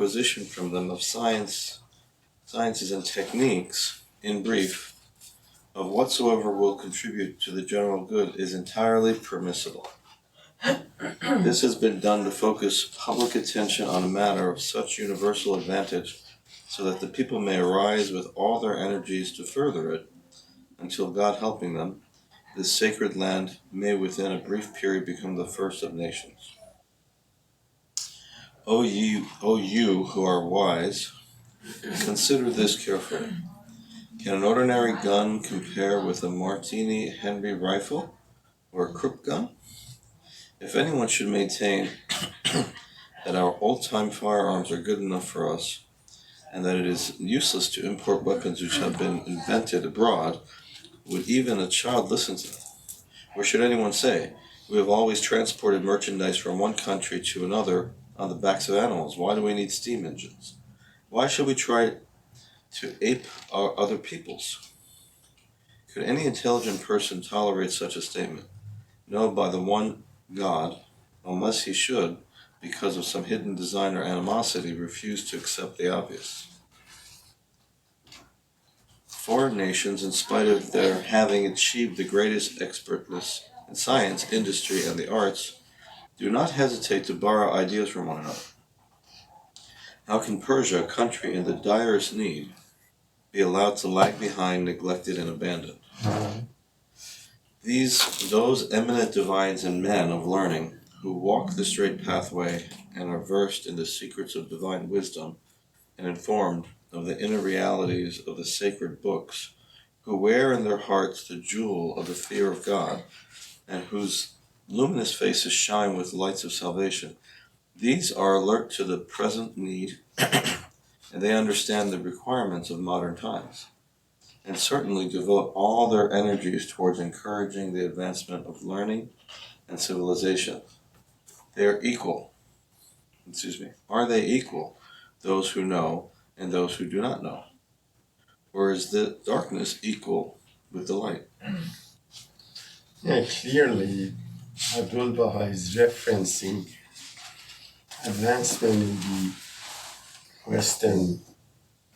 acquisition from them of sciences and techniques, in brief, of whatsoever will contribute to the general good is entirely permissible. This has been done to focus public attention on a matter of such universal advantage so that the people may arise with all their energies to further it, until God helping them, this sacred land may within a brief period become the first of nations. O you who are wise, consider this carefully. Can an ordinary gun compare with a Martini Henry rifle or a Krupp gun? If anyone should maintain that our old-time firearms are good enough for us, and that it is useless to import weapons which have been invented abroad, would even a child listen to them? Or should anyone say, we have always transported merchandise from one country to another on the backs of animals. Why do we need steam engines? Why should we try to ape our other peoples? Could any intelligent person tolerate such a statement? No, by the one God, unless he should, because of some hidden design or animosity, refuse to accept the obvious. Foreign nations, in spite of their having achieved the greatest expertness in science, industry, and the arts, do not hesitate to borrow ideas from one another. How can Persia, a country in the direst need, be allowed to lag behind, neglected, and abandoned? Those eminent divines and men of learning who walk the straight pathway and are versed in the secrets of divine wisdom and informed of the inner realities of the sacred books, who wear in their hearts the jewel of the fear of God, and whose luminous faces shine with lights of salvation, these are alert to the present need, and they understand the requirements of modern times, and certainly devote all their energies towards encouraging the advancement of learning and civilization. They are equal, are they equal, those who know and those who do not know? Or is the darkness equal with the light? Yeah, clearly, Abdul Baha is referencing advancement in the Western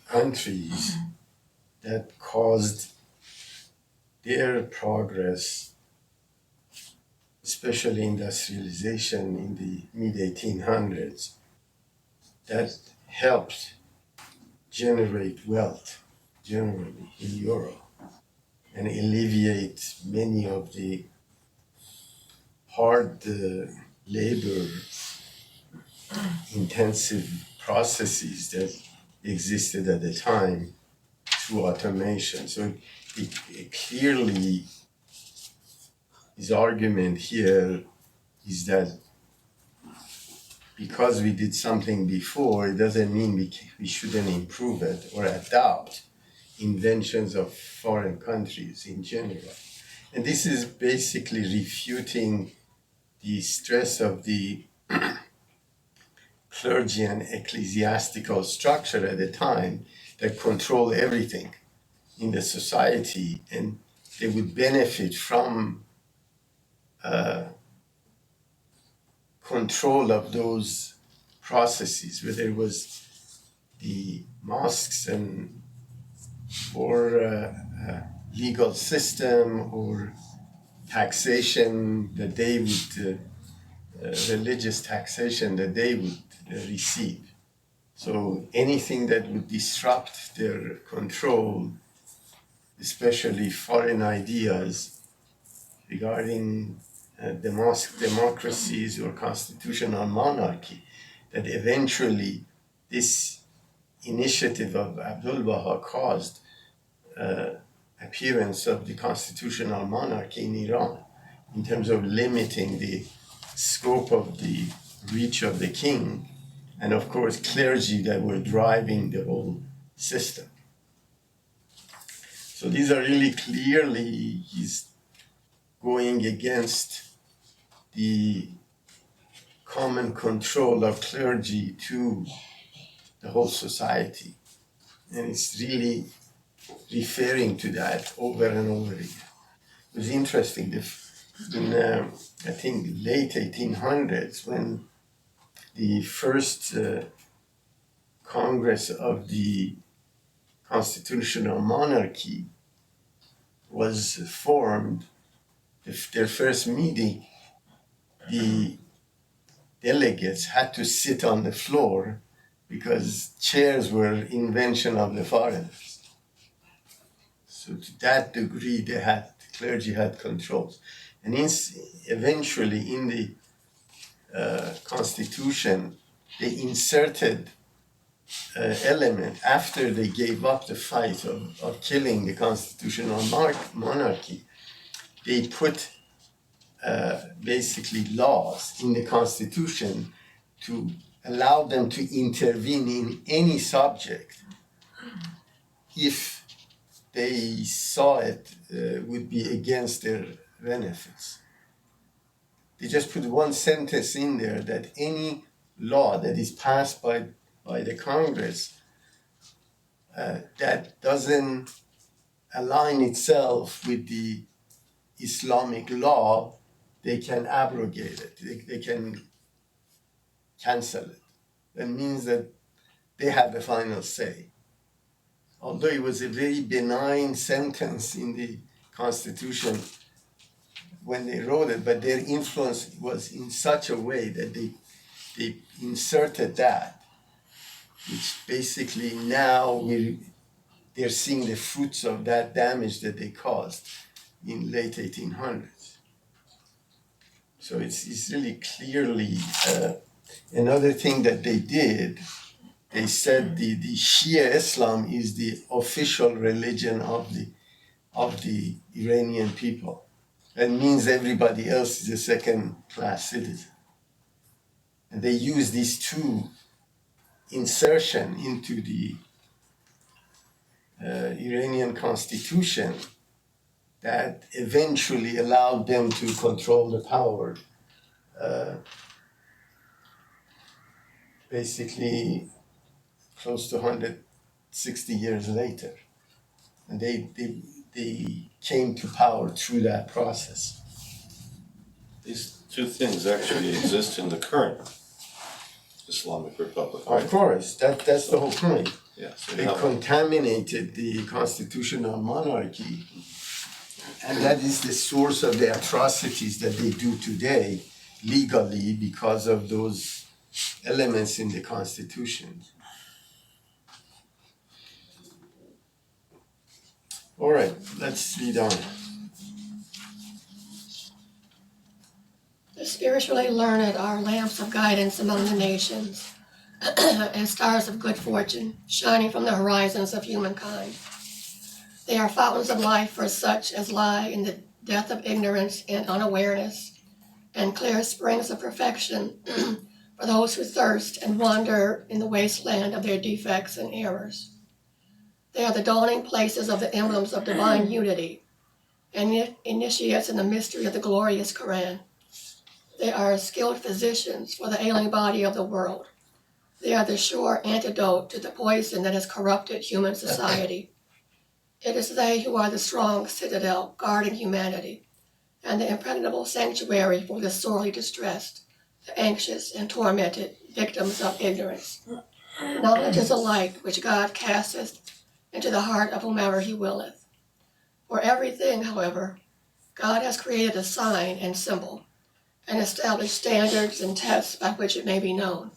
countries that caused their progress, especially industrialization in the mid-1800s, that helped generate wealth generally in Europe and alleviate many of the hard labor intensive processes that existed at the time through automation. So it clearly, his argument here is that because we did something before, it doesn't mean we shouldn't improve it or adopt inventions of foreign countries in general. And this is basically refuting the stress of the clergy and ecclesiastical structure at the time that control everything in the society, and they would benefit from control of those processes, whether it was the mosques and or legal system or taxation that they would, religious taxation that they would receive. So anything that would disrupt their control, especially foreign ideas regarding democracies or constitutional monarchy, that eventually this initiative of Abdul Baha caused appearance of the constitutional monarchy in Iran in terms of limiting the scope of the reach of the king, and of course clergy that were driving the whole system. So these are really clearly, he's going against the common control of clergy to the whole society. And it's really referring to that over and over again. It was interesting, in I think late 1800s, when the first Congress of the Constitutional Monarchy was formed, their first meeting, the delegates had to sit on the floor because chairs were invention of the foreigners. So to that degree, the clergy had controls. And eventually in the Constitution, they inserted element after they gave up the fight of killing the constitutional monarchy. They put basically laws in the Constitution to allow them to intervene in any subject if they saw it would be against their benefits. They just put one sentence in there that any law that is passed by the Congress that doesn't align itself with the Islamic law, they can abrogate it. They can cancel it. That means that they have the final say. Although it was a very benign sentence in the Constitution when they wrote it, but their influence was in such a way that they inserted that, which basically now they're seeing the fruits of that damage that they caused in late 1800s. So it's really clearly another thing that they did. They said the Shia Islam is the official religion of the Iranian people. That means everybody else is a second-class citizen. And they use these two insertion into the Iranian constitution that eventually allowed them to control the power. Basically, close to 160 years later. And they came to power through that process. These two things actually exist in the current Islamic Republic, right? Of course, that's the whole point. Yeah, so They contaminated the constitutional monarchy, and that is the source of the atrocities that they do today legally because of those elements in the Constitution. All right, let's read on. The spiritually learned are lamps of guidance among the nations, and stars of good fortune shining from the horizons of humankind. They are fountains of life for such as lie in the death of ignorance and unawareness, and clear springs of perfection for those who thirst and wander in the wasteland of their defects and errors. They are the dawning places of the emblems of divine unity, and initiates in the mystery of the glorious Quran. They are skilled physicians for the ailing body of the world. They are the sure antidote to the poison that has corrupted human society. It is they who are the strong citadel guarding humanity, and the impregnable sanctuary for the sorely distressed, the anxious and tormented victims of ignorance. Knowledge is a light which God casteth into the heart of whomever he willeth. For everything, however, God has created a sign and symbol, and established standards and tests by which it may be known.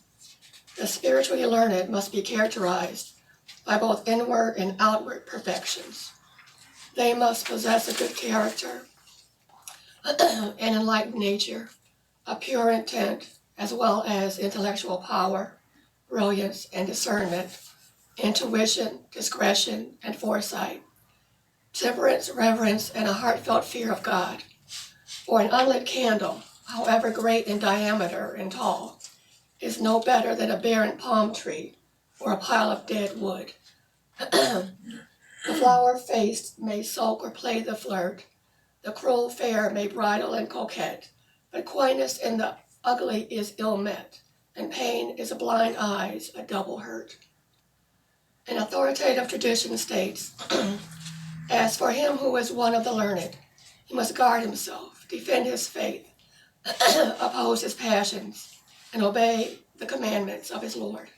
The spiritually learned must be characterized by both inward and outward perfections. They must possess a good character, an enlightened nature, a pure intent, as well as intellectual power, brilliance and discernment, intuition, discretion, and foresight, temperance, reverence, and a heartfelt fear of God. For an unlit candle, however great in diameter and tall, is no better than a barren palm tree or a pile of dead wood. The flower-faced may sulk or play the flirt, the cruel fair may bridle and coquette, but coyness in the ugly is ill met, and pain is a blind eye's a double hurt. An authoritative tradition states, as for him who is one of the learned, he must guard himself, defend his faith, oppose his passions, and obey the commandments of his Lord.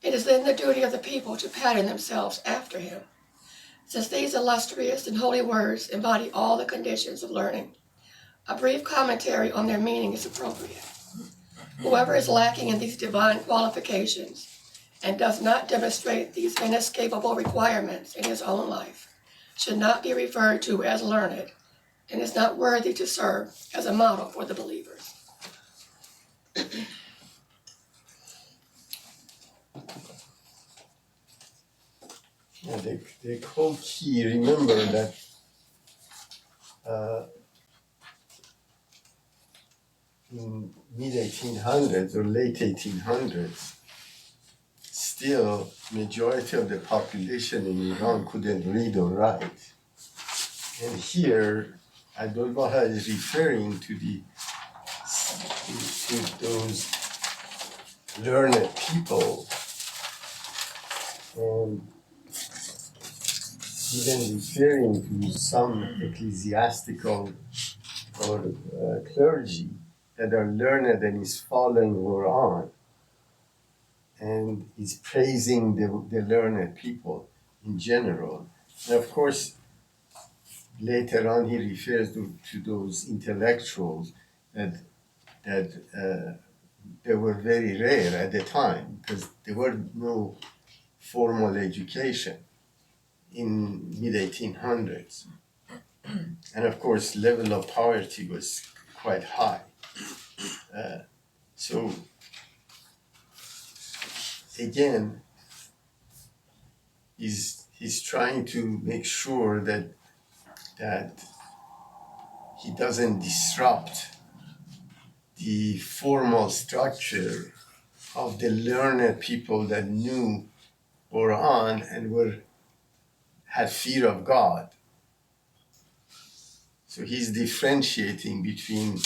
It is then the duty of the people to pattern themselves after him. Since these illustrious and holy words embody all the conditions of learning, a brief commentary on their meaning is appropriate. Whoever is lacking in these divine qualifications and does not demonstrate these inescapable requirements in his own life should not be referred to as learned and is not worthy to serve as a model for the believers. Yeah, the whole key, remember that in mid-1800s or late 1800s, still majority of the population in Iran couldn't read or write. And here, Abdu'l-Baha is referring to those learned people, and even referring to some ecclesiastical or clergy that are learned and is following Quran, and is praising the learned people in general. And of course, later on he refers to those intellectuals that they were very rare at the time because there were no formal education in mid-1800s. And of course, level of poverty was quite high. So again, he's trying to make sure that he doesn't disrupt the formal structure of the learned people that knew Quran and had fear of God. So he's differentiating between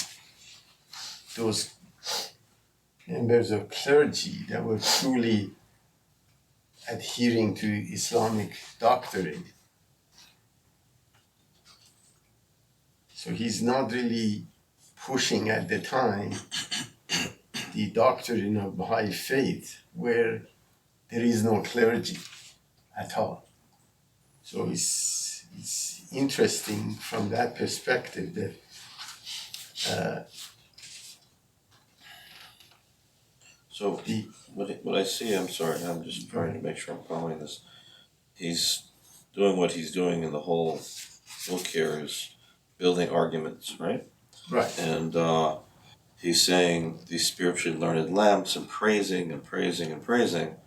those members of clergy that were truly adhering to Islamic doctrine. So he's not really pushing at the time the doctrine of Baha'i faith where there is no clergy at all. So it's interesting from that perspective that So what I see, I'm sorry, I'm just trying to make sure I'm following this. He's doing what he's doing in the whole book here is building arguments, right? right. And he's saying these spiritually learned lamps and praising and praising and praising.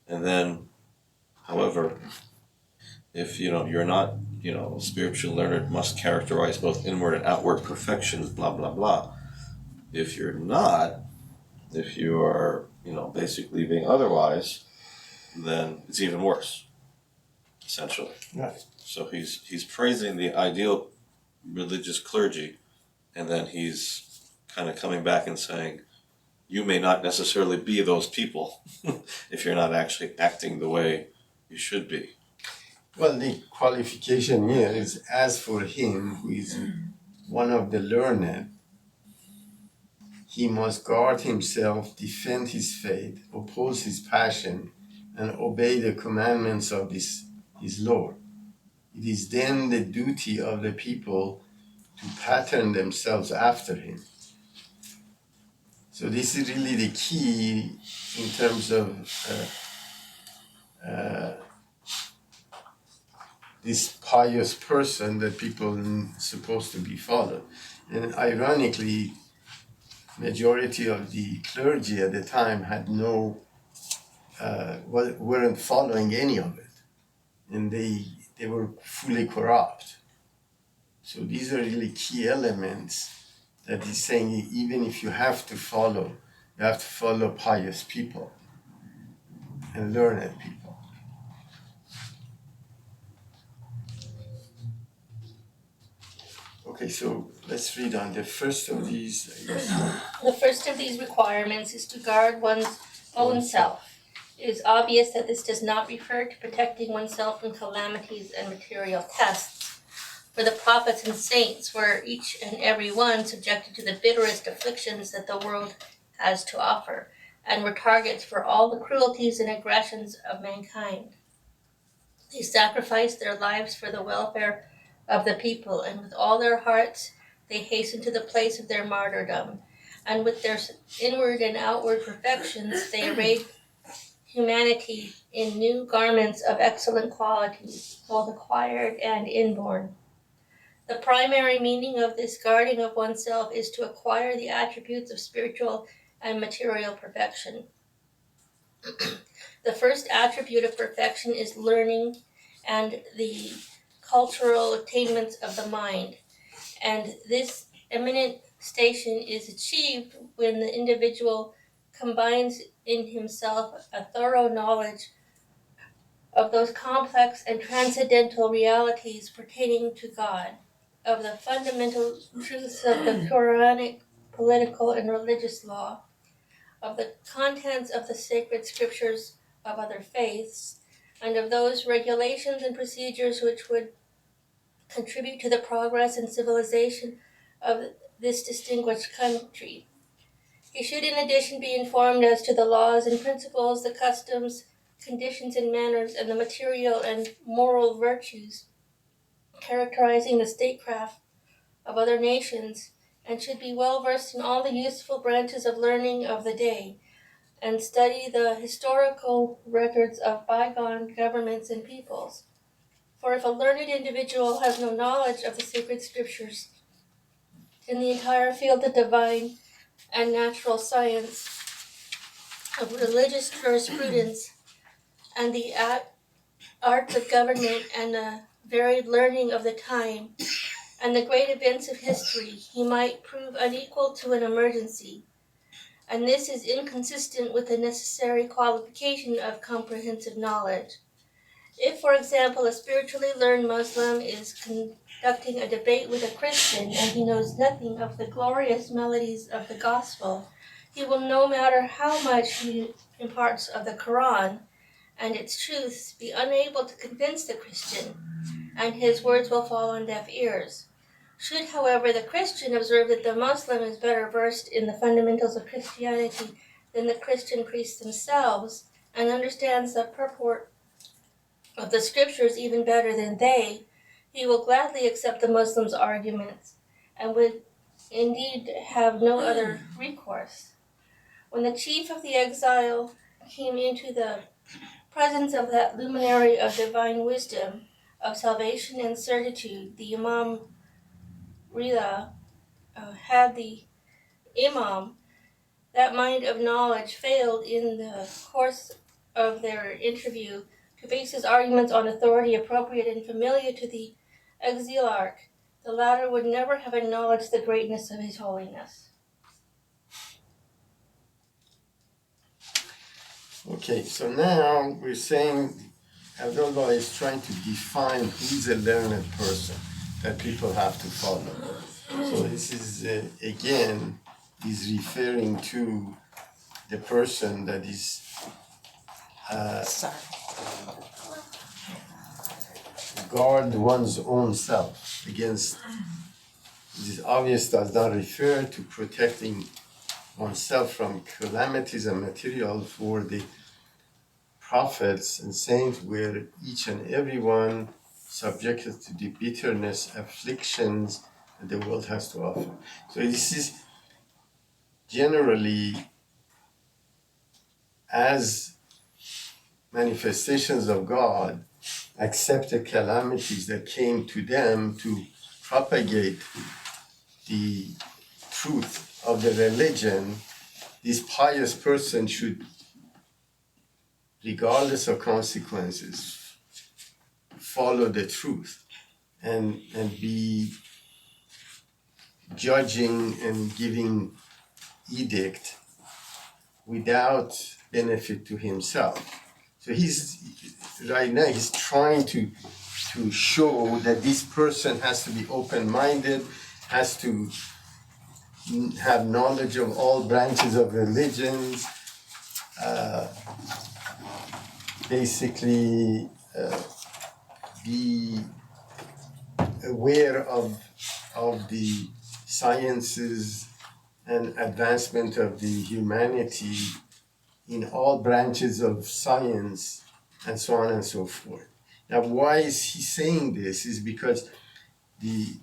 And then, however, if you're not, spiritually learned must characterize both inward and outward perfections, blah, blah, blah. If you're not, if you are, basically being otherwise, then it's even worse, essentially. Right. So he's praising the ideal religious clergy, and then he's kind of coming back and saying, you may not necessarily be those people if you're not actually acting the way you should be. Well, the qualification here is as for him who is one of the learned, he must guard himself, defend his faith, oppose his passion, and obey the commandments of his Lord. It is then the duty of the people to pattern themselves after him. So this is really the key in terms of this pious person that people are supposed to be followed. And ironically, majority of the clergy at the time had weren't following any of it, and they were fully corrupt. So these are really key elements that he's saying. Even if you have to follow pious people and learned people. Okay, so let's read on the first of these. I guess. The first of these requirements is to guard one's own self. It is obvious that this does not refer to protecting oneself from calamities and material tests. For the prophets and saints were each and every one subjected to the bitterest afflictions that the world has to offer, and were targets for all the cruelties and aggressions of mankind. They sacrificed their lives for the welfare of the people, and with all their hearts they hastened to the place of their martyrdom. And with their inward and outward perfections, they arrayed humanity in new garments of excellent qualities, both acquired and inborn. The primary meaning of this guarding of oneself is to acquire the attributes of spiritual and material perfection. The first attribute of perfection is learning and the cultural attainments of the mind. And this eminent station is achieved when the individual combines in himself a thorough knowledge of those complex and transcendental realities pertaining to God, of the fundamental truths of the Quranic, political, and religious law, of the contents of the sacred scriptures of other faiths, and of those regulations and procedures which would contribute to the progress and civilization of this distinguished country. He should in addition be informed as to the laws and principles, the customs, conditions and manners, and the material and moral virtues characterizing the statecraft of other nations, and should be well versed in all the useful branches of learning of the day, and study the historical records of bygone governments and peoples. For if a learned individual has no knowledge of the sacred scriptures in the entire field of divine and natural science, of religious jurisprudence, and the arts of government, and the varied learning of the time, and the great events of history, he might prove unequal to an emergency. And this is inconsistent with the necessary qualification of comprehensive knowledge. If, for example, a spiritually learned Muslim is conducting a debate with a Christian and he knows nothing of the glorious melodies of the gospel, he will, no matter how much he imparts of the Quran and its truths, be unable to convince the Christian, and his words will fall on deaf ears. Should, however, the Christian observe that the Muslim is better versed in the fundamentals of Christianity than the Christian priests themselves, and understands the purport of the scriptures even better than they, he will gladly accept the Muslim's arguments, and would indeed have no other recourse. When the chief of the exile came into the presence of that luminary of divine wisdom, of salvation and certitude, the Imam Rida had the Imam, that mind of knowledge, failed in the course of their interview to base his arguments on authority appropriate and familiar to the exilarch, the latter would never have acknowledged the greatness of his holiness. Okay, so now we're saying Abdullah is trying to define who's a learned person that people have to follow. So this is, again, is referring to the person that is guard one's own self against. This obvious does not refer to protecting oneself from calamities and material, for the prophets and saints were each and every one subjected to the bitterness, afflictions that the world has to offer. So this is generally as manifestations of God accept the calamities that came to them to propagate the truth of the religion. This pious person should, regardless of consequences, follow the truth and be judging and giving edict without benefit to himself. So he's trying to show that this person has to be open-minded, has to have knowledge of all branches of religions, basically be aware of the sciences and advancement of the humanity in all branches of science and so on and so forth. Now, why is he saying this? Is because the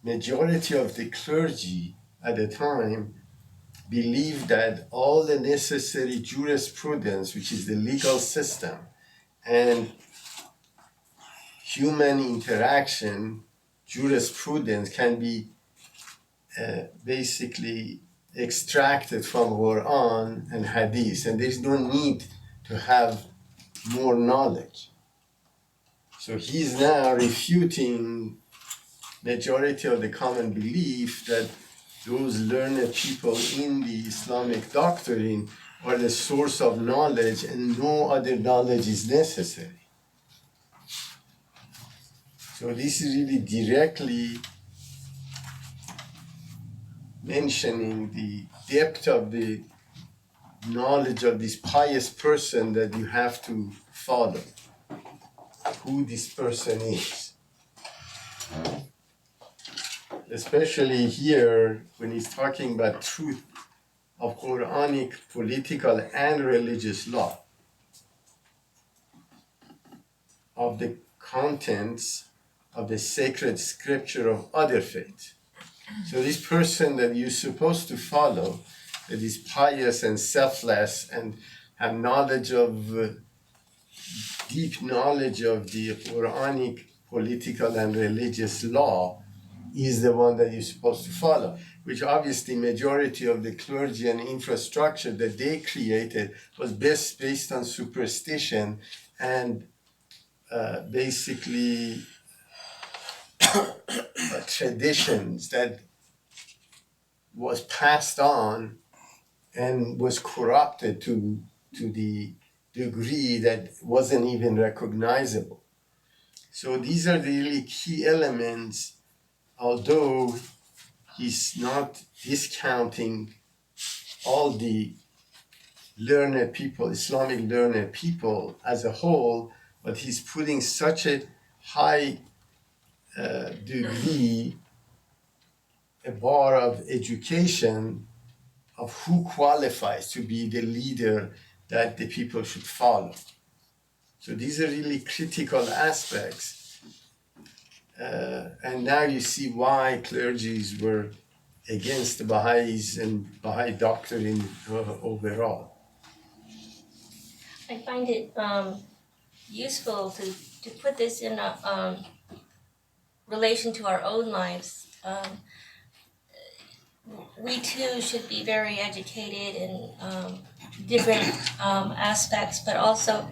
majority of the clergy at the time believed that all the necessary jurisprudence, which is the legal system, and human interaction, jurisprudence, can be basically extracted from Quran and Hadith, and there's no need to have more knowledge. So he's now refuting majority of the common belief that those learned people in the Islamic doctrine are the source of knowledge and no other knowledge is necessary. So this is really directly mentioning the depth of the knowledge of this pious person that you have to follow, who this person is. Especially here, when he's talking about truth of Quranic political and religious law, of the contents of the sacred scripture of other faiths. So this person that you're supposed to follow, that is pious and selfless and have knowledge of, deep knowledge of the Quranic political and religious law, is the one that you're supposed to follow, which obviously majority of the clergy and infrastructure that they created was based on superstition and basically traditions that was passed on and was corrupted to the degree that wasn't even recognizable. So these are the really key elements, although he's not discounting all the learned people, Islamic learned people as a whole, but he's putting such a high degree, a bar of education of who qualifies to be the leader that the people should follow. So these are really critical aspects. And now you see why clergies were against the Baha'is and Baha'i doctrine overall. I find it useful to put this in a relation to our own lives. We too should be very educated in different aspects, but also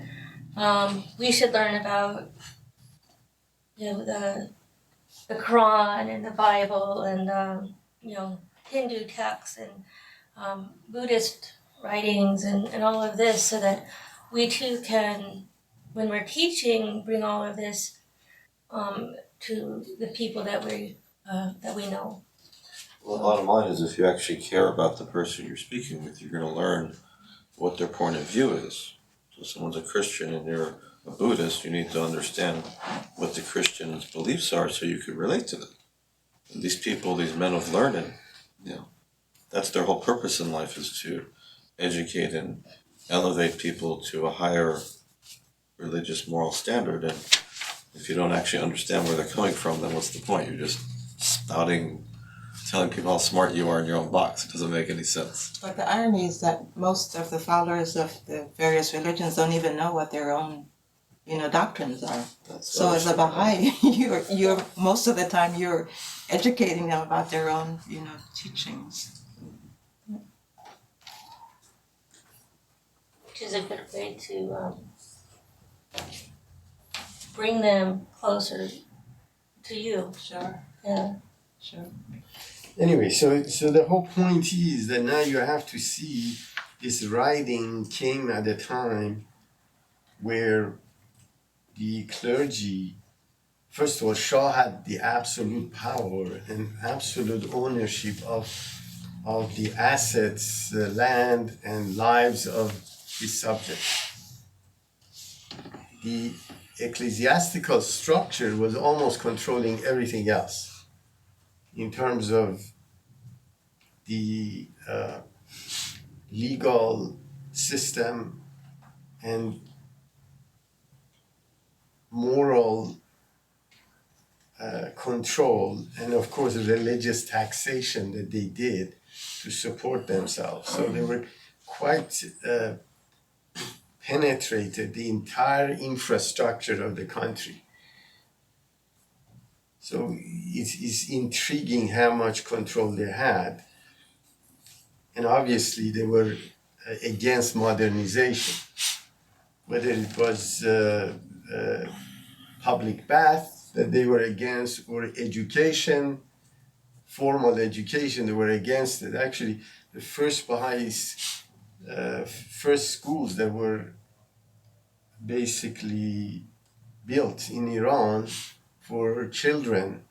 we should learn about the Quran and the Bible and Hindu texts and Buddhist writings and all of this, so that we too can, when we're teaching, bring all of this to the people that we know. Well, the bottom line is if you actually care about the person you're speaking with, you're going to learn what their point of view is. So if someone's a Christian and you're a Buddhist, you need to understand what the Christian's beliefs are so you can relate to them. And these people, these men of learning, that's their whole purpose in life, is to educate and elevate people to a higher religious moral standard. And if you don't actually understand where they're coming from, then what's the point? You're just spouting, telling people how smart you are in your own box. It doesn't make any sense. But the irony is that most of the followers of the various religions don't even know what their own, doctrines are. So as a Baha'i, you're most of the time you're educating them about their own, teachings. Which is a good way to bring them closer to you. Sure, Yeah. sure. Anyway, so the whole point is that now you have to see this writing came at a time where the clergy, first of all, Shah had the absolute power and absolute ownership of the assets, the land and lives of his subjects. The ecclesiastical structure was almost controlling everything else in terms of the legal system and moral control, and of course religious taxation that they did to support themselves. So they were quite penetrated the entire infrastructure of the country. So it's intriguing how much control they had. And obviously they were against modernization, whether it was public bath that they were against, or education, formal education, they were against it. Actually, the first Baha'is, first schools that were basically built in Iran for children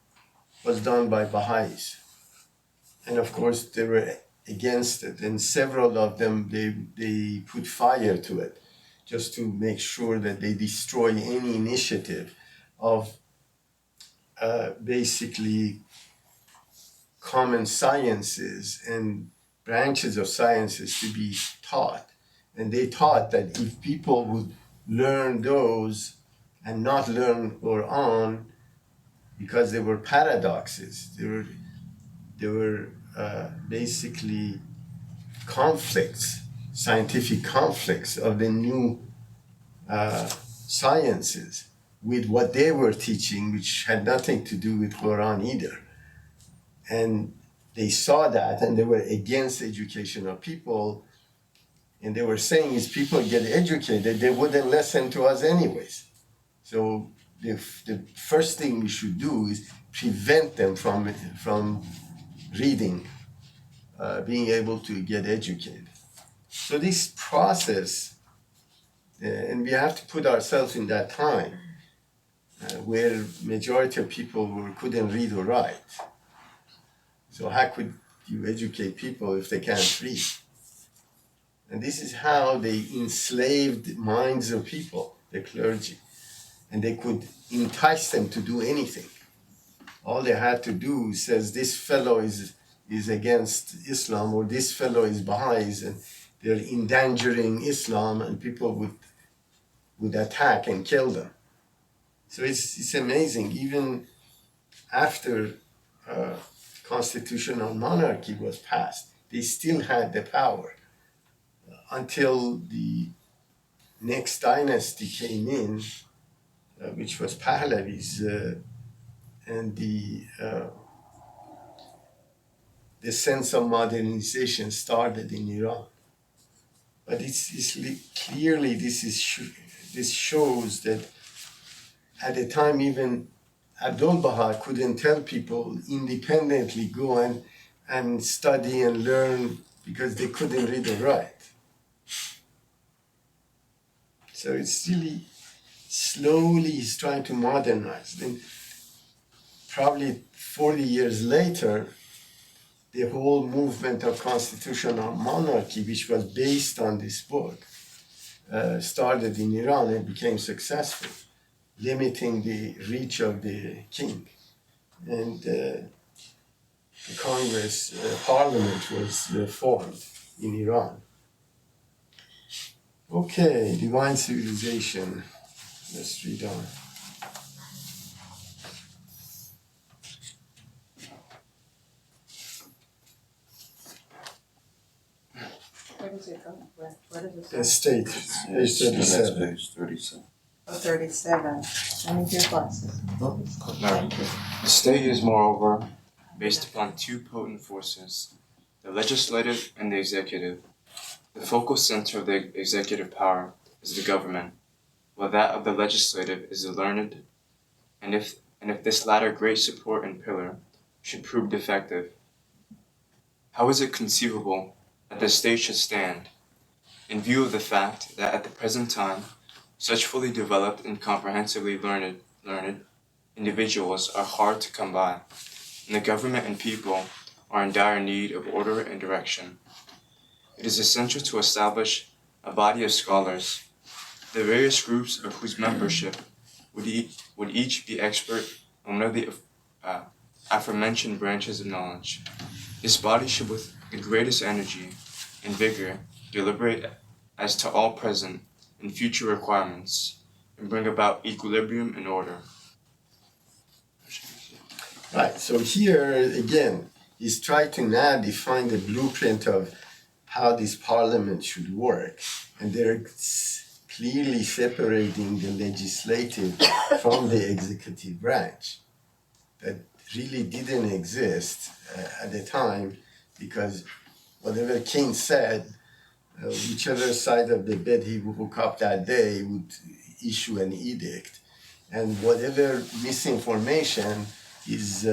was done by Baha'is. And of course, they were against it. And several of them, they put fire to it just to make sure that they destroy any initiative of basically common sciences and branches of sciences to be taught. And they taught that if people would learn those and not learn Quran, because they were paradoxes, they were basically conflicts, scientific conflicts of the new sciences with what they were teaching, which had nothing to do with Quran either. And they saw that, and they were against education of people. And they were saying, if people get educated, they wouldn't listen to us anyways. So the first thing we should do is prevent them from reading, being able to get educated. So this process, and we have to put ourselves in that time, where majority of people couldn't read or write. So how could you educate people if they can't read? And this is how they enslaved minds of people, the clergy. And they could entice them to do anything. All they had to do says, this fellow is against Islam, or this fellow is Baha'is, and they're endangering Islam, and people would attack and kill them. So it's amazing. Even after constitutional monarchy was passed, they still had the power until the next dynasty came in, which was Pahlavis, and the sense of modernization started in Iran. But it's clearly this shows that at the time even Abdul Baha couldn't tell people independently go and study and learn because they couldn't read or write. So it's really slowly he's trying to modernize. Then probably 40 years later, the whole movement of constitutional monarchy, which was based on this book, started in Iran and became successful, limiting the reach of the king. And the Congress, parliament was formed in Iran. Okay, divine civilization. Let's read on. Where does it go? Where does it The go? state, page 37. Page 37. 37. I need your glasses. No. The state is, moreover, based upon two potent forces, the legislative and the executive. The focal center of the executive power is the government, while that of the legislative is the learned, and if this latter great support and pillar should prove defective, how is it conceivable that the state should stand, in view of the fact that at the present time such fully developed and comprehensively learned individuals are hard to come by, and the government and people are in dire need of order and direction? It is essential to establish a body of scholars, the various groups of whose membership would each be expert on one of the aforementioned branches of knowledge. This body should with the greatest energy and vigor deliberate as to all present and future requirements and bring about equilibrium and order. Right, so here again, he's trying to now define the blueprint of how this parliament should work. And they're clearly separating the legislative from the executive branch. That really didn't exist at the time, because whatever king said, whichever side of the bed he woke up that day would issue an edict. And whatever misinformation is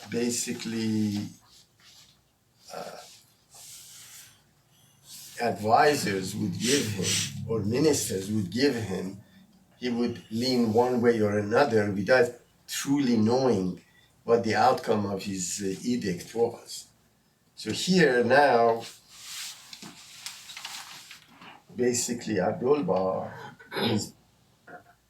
basically advisors would give him or ministers would give him, he would lean one way or another without truly knowing what the outcome of his edict was. So here now, basically Abdul Baha is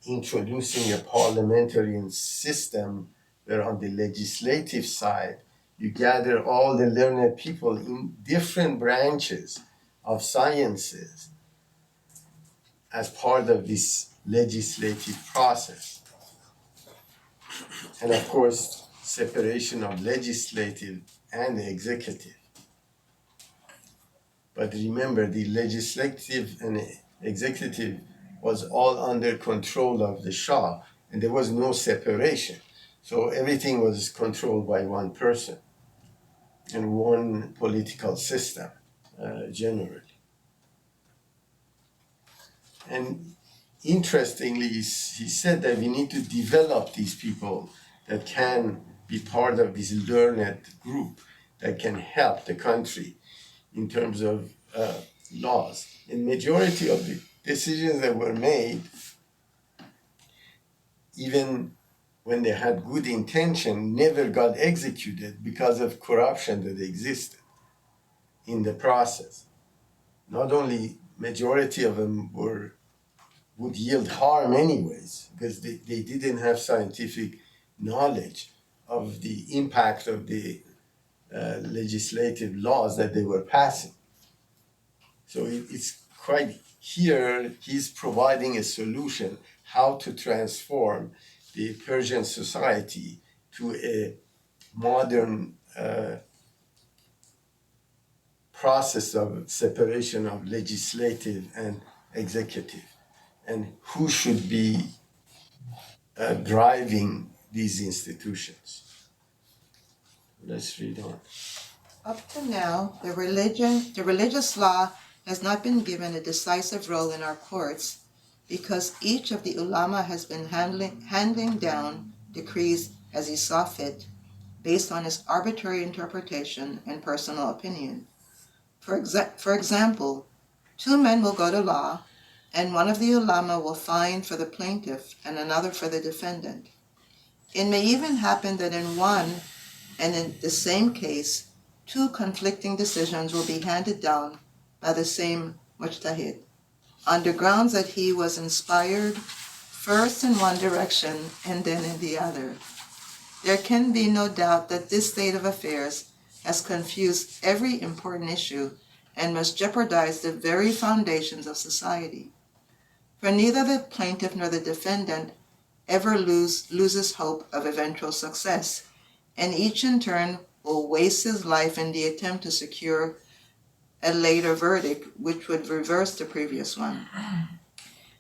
introducing a parliamentarian system where on the legislative side, you gather all the learned people in different branches of sciences as part of this legislative process. And of course, separation of legislative and executive. But remember, the legislative and executive was all under control of the Shah, and there was no separation. So everything was controlled by one person and one political system, generally. And interestingly, he said that we need to develop these people that can be part of this learned group that can help the country in terms of laws. And majority of the decisions that were made, even when they had good intention, never got executed because of corruption that existed in the process. Not only majority of them would yield harm anyways, because they didn't have scientific knowledge of the impact of the legislative laws that they were passing. So it's quite here, he's providing a solution how to transform the Persian society to a modern process of separation of legislative and executive, and who should be driving these institutions. Let's read on. Up to now, the religious law has not been given a decisive role in our courts because each of the ulama has been handing down decrees as he saw fit, based on his arbitrary interpretation and personal opinion. For example, two men will go to law, and one of the ulama will find for the plaintiff and another for the defendant. It may even happen that in one and in the same case, two conflicting decisions will be handed down by the same mujtahid, on the grounds that he was inspired first in one direction and then in the other. There can be no doubt that this state of affairs has confused every important issue and must jeopardize the very foundations of society. For neither the plaintiff nor the defendant ever loses hope of eventual success, and each in turn will waste his life in the attempt to secure a later verdict which would reverse the previous one.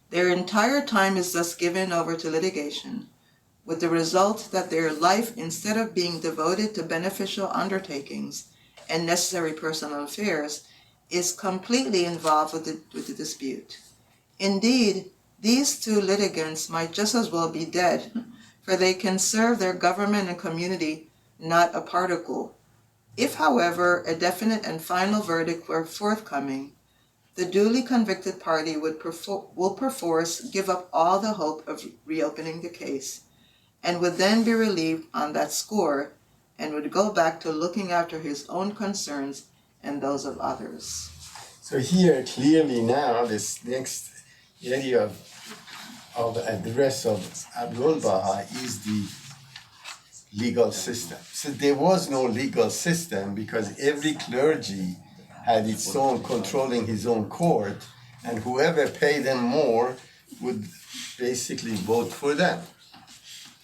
Their entire time is thus given over to litigation, with the result that their life, instead of being devoted to beneficial undertakings and necessary personal affairs, is completely involved with the dispute. Indeed, these two litigants might just as well be dead, for they can serve their government and community not a particle. If, however, a definite and final verdict were forthcoming, the duly convicted party will perforce give up all the hope of reopening the case, and would then be relieved on that score, and would go back to looking after his own concerns and those of others. So here, clearly now, this next area of address of Abdul Baha is the legal system. So there was no legal system because every clergy had its own controlling his own court, and whoever paid them more would basically vote for them.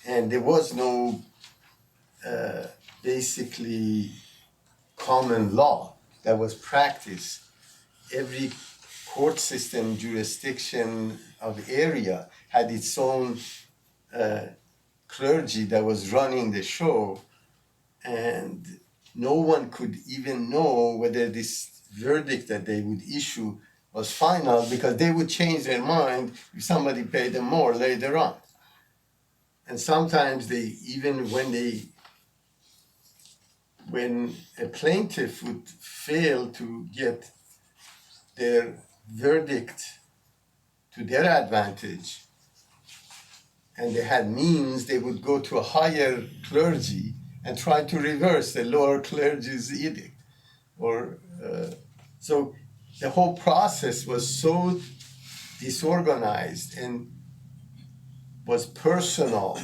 And there was no basically common law that was practiced. Every court system, jurisdiction of area had its own clergy that was running the show, and no one could even know whether this verdict that they would issue was final, because they would change their mind if somebody paid them more later on. And sometimes they, even when a plaintiff would fail to get their verdict to their advantage, and they had means, they would go to a higher clergy and try to reverse the lower clergy's edict. So the whole process was so disorganized and was personal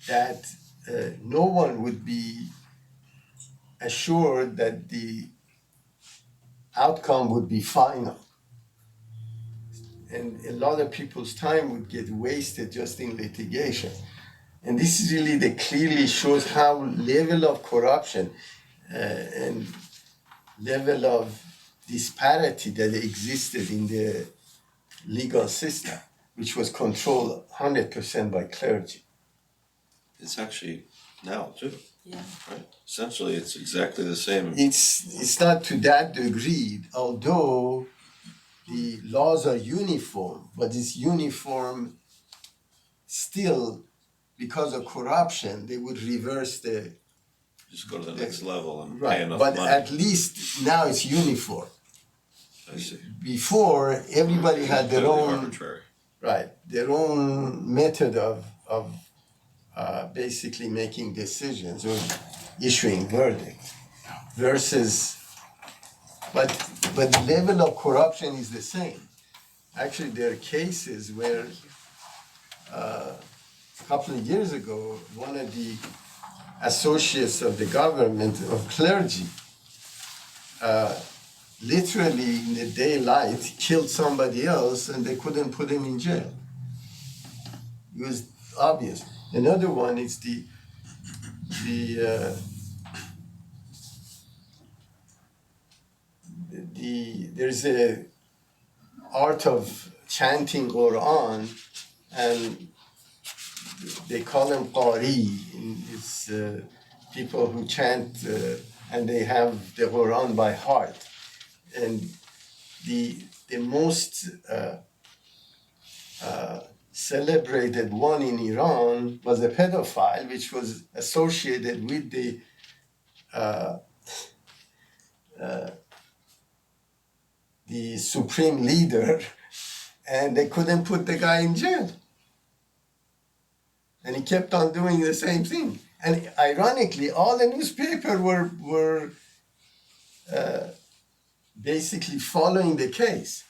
that no one would be assured that the outcome would be final. And a lot of people's time would get wasted just in litigation. And this really clearly shows how level of corruption and level of disparity that existed in the legal system, which was controlled 100% by clergy. It's actually now too, Yeah. right? Essentially, it's exactly the same. It's not to that degree, although the laws are uniform, but it's uniform still because of corruption. They would reverse the Just go to the next level and pay right, enough but money. at least now it's uniform. I see. Before, everybody had their Totally own arbitrary. right, their own method of basically making decisions or issuing verdict versus, but the level of corruption is the same. Actually, there are cases where a couple of years ago, one of the associates of the government of clergy literally in the daylight killed somebody else, and they couldn't put him in jail. It was obvious. Another one is there's a art of chanting Quran, and they call them Qari. It's people who chant and they have the Quran by heart. And the most celebrated one in Iran was a pedophile, which was associated with the supreme leader, and they couldn't put the guy in jail. And he kept on doing the same thing. And ironically, all the newspapers were basically following the case.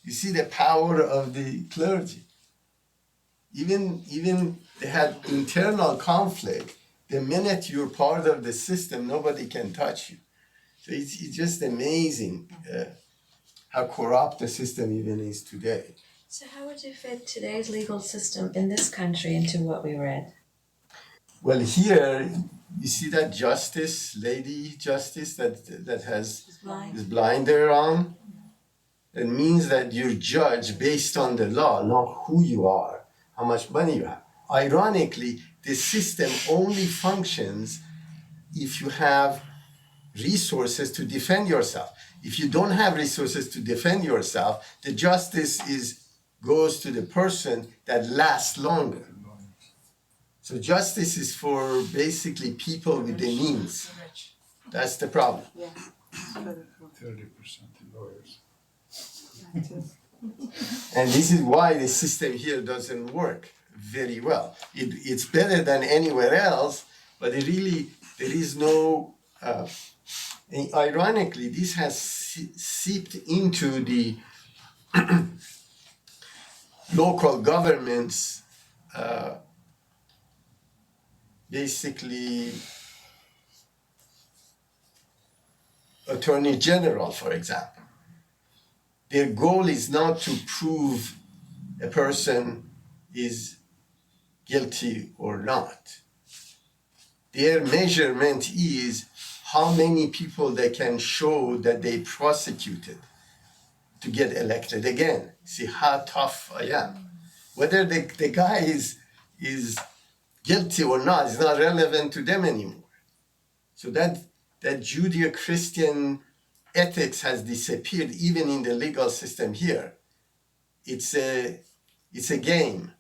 You see the power of the clergy. Even they had internal conflict. The minute you're part of the system, nobody can touch you. So it's just amazing how corrupt the system even is today. So how would you fit today's legal system in this country into what we read? Well, here you see that lady justice that has Blind. is blinder on. It means that you're judged based on the law, not who you are, how much money you have. Ironically, the system only functions if you have resources to defend yourself. If you don't have resources to defend yourself, the justice goes to the person that lasts longer. So justice is for basically people with the means. That's the problem. 30% in lawyers. And this is why the system here doesn't work very well. It's better than anywhere else, but there is no, and ironically, this has seeped into the local governments, basically attorney general, for example. Their goal is not to prove a person is guilty or not. Their measurement is how many people they can show that they prosecuted to get elected again. See how tough I am. Whether the guy is guilty or not is not relevant to them anymore. So that Judeo-Christian ethics has disappeared even in the legal system here. It's a game.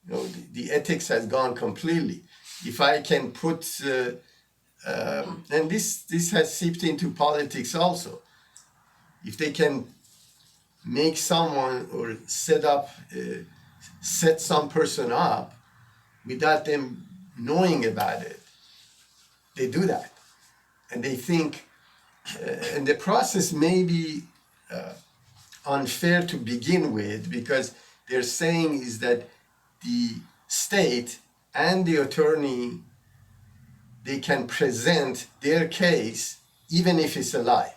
You know, the ethics has gone completely. If I can put, and this has seeped into politics also. If they can make someone or set some person up without them knowing about it, they do that. And they think, and the process may be unfair to begin with, because they're saying is that the state and the attorney, they can present their case even if it's a lie.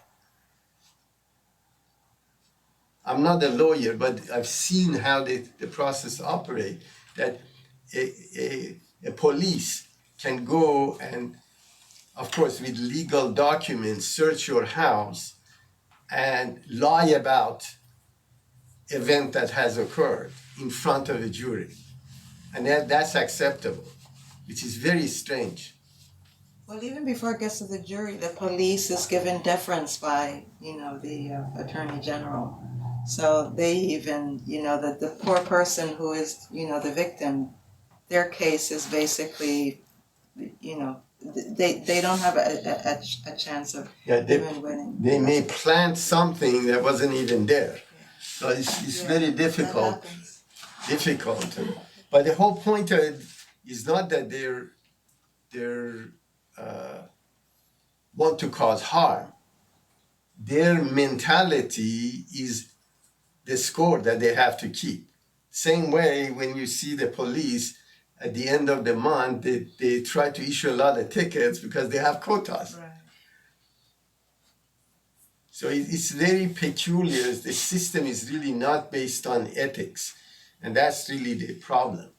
I'm not a lawyer, but I've seen how the process operates, that a police can go and, of course, with legal documents, search your house and lie about event that has occurred in front of a jury. And that's acceptable, which is very strange. Well, even before it gets to the jury, the police is given deference by, the Attorney General. So they even, the poor person who is, the victim, their case is basically, they don't have a chance of even winning. They may plant something that wasn't even there. So it's very difficult. But the whole point of it is not that they're want to cause harm. Their mentality is the score that they have to keep. Same way when you see the police at the end of the month, they try to issue a lot of tickets because they have quotas. Right. So it's very peculiar. The system is really not based on ethics. And that's really the problem.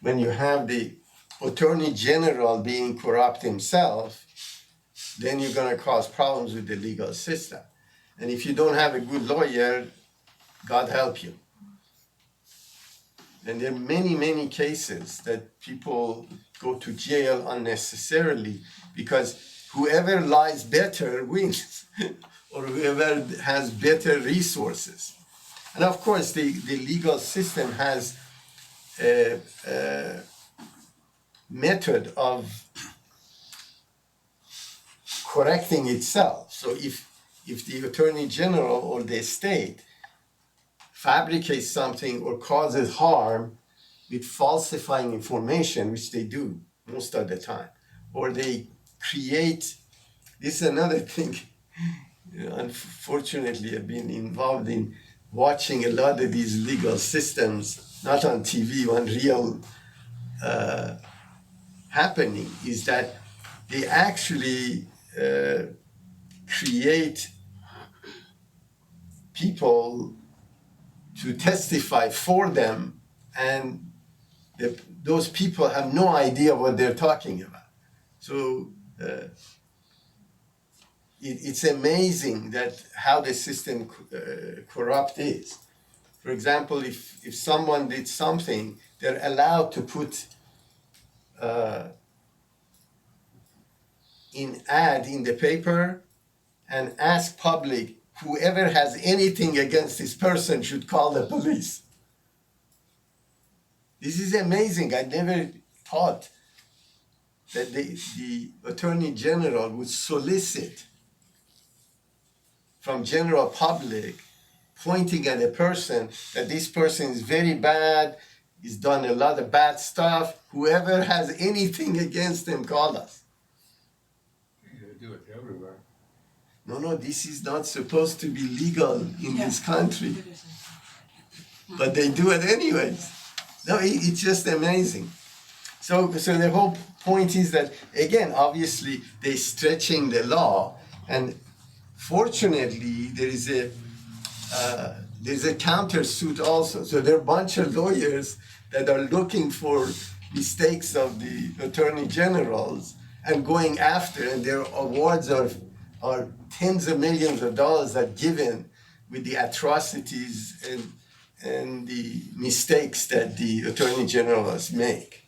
When you have the Attorney General being corrupt himself, then you're going to cause problems with the legal system. And if you don't have a good lawyer, God help you. And there are many, many cases that people go to jail unnecessarily because whoever lies better wins, or whoever has better resources. And of course, the legal system has a method of correcting itself. So if the Attorney General or the state fabricates something or causes harm with falsifying information, which they do most of the time, or they create, this is another thing, unfortunately I've been involved in watching a lot of these legal systems, not on TV, on real happening, is that they actually create people to testify for them, and those people have no idea what they're talking about. So it's amazing that how the system corrupt is. For example, if someone did something, they're allowed to put in ad in the paper and ask public, whoever has anything against this person should call the police. This is amazing. I never thought that the Attorney General would solicit from general public, pointing at a person, that this person is very bad, he's done a lot of bad stuff. Whoever has anything against them, call us. They do it everywhere. No, this is not supposed to be legal in this country. But they do it anyways. No, it's just amazing. So the whole point is that, again, obviously they're stretching the law, and fortunately there's a countersuit also. So there are a bunch of lawyers that are looking for mistakes of the attorney generals and going after, and their awards are tens of millions of dollars are given with the atrocities and the mistakes that the attorney generals make.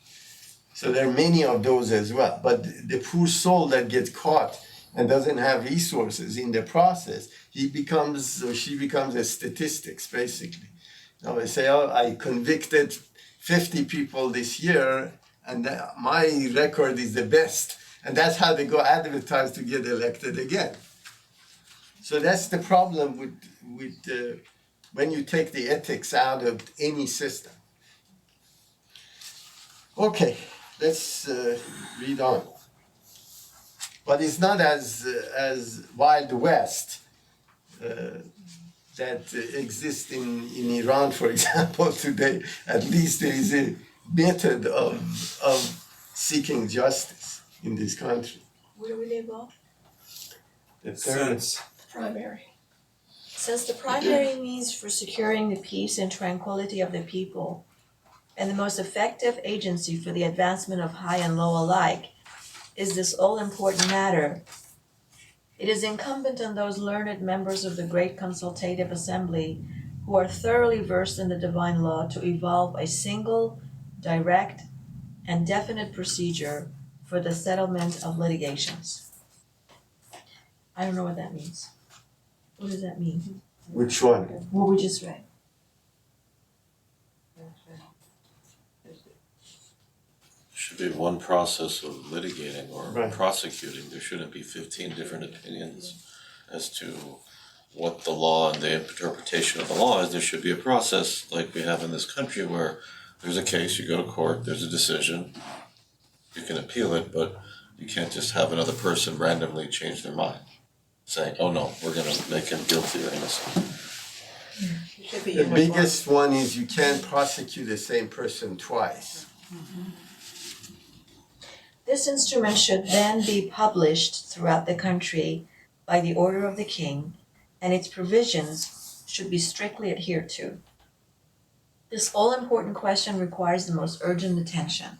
So there are many of those as well. But the poor soul that gets caught and doesn't have resources in the process, he becomes or she becomes a statistics basically. Now they say, oh, I convicted 50 people this year, and my record is the best, and that's how they go advertise to get elected again. So that's the problem with when you take the ethics out of any system. Okay, let's read on. But it's not as Wild West that exists in Iran, for example, today. At least there is a method of seeking justice in this country. Where will they go? The third, Primary. Since the primary means for securing the peace and tranquility of the people, and the most effective agency for the advancement of high and low alike, is this all-important matter, it is incumbent on those learned members of the great consultative assembly who are thoroughly versed in the divine law to evolve a single, direct, and definite procedure for the settlement of litigations. I don't know what that means. What does that mean? which one? What we just read. Should be one process of litigating or Right. prosecuting. There shouldn't be 15 different opinions as to what the law and the interpretation of the law is. There should be a process like we have in this country where there's a case, you go to court, there's a decision, you can appeal it, but you can't just have another person randomly change their mind, saying, oh no, we're gonna make him guilty or innocent. It should be The uniform. biggest one is you can't prosecute the same person twice. This instrument should then be published throughout the country by the order of the king, and its provisions should be strictly adhered to. This all-important question requires the most urgent attention.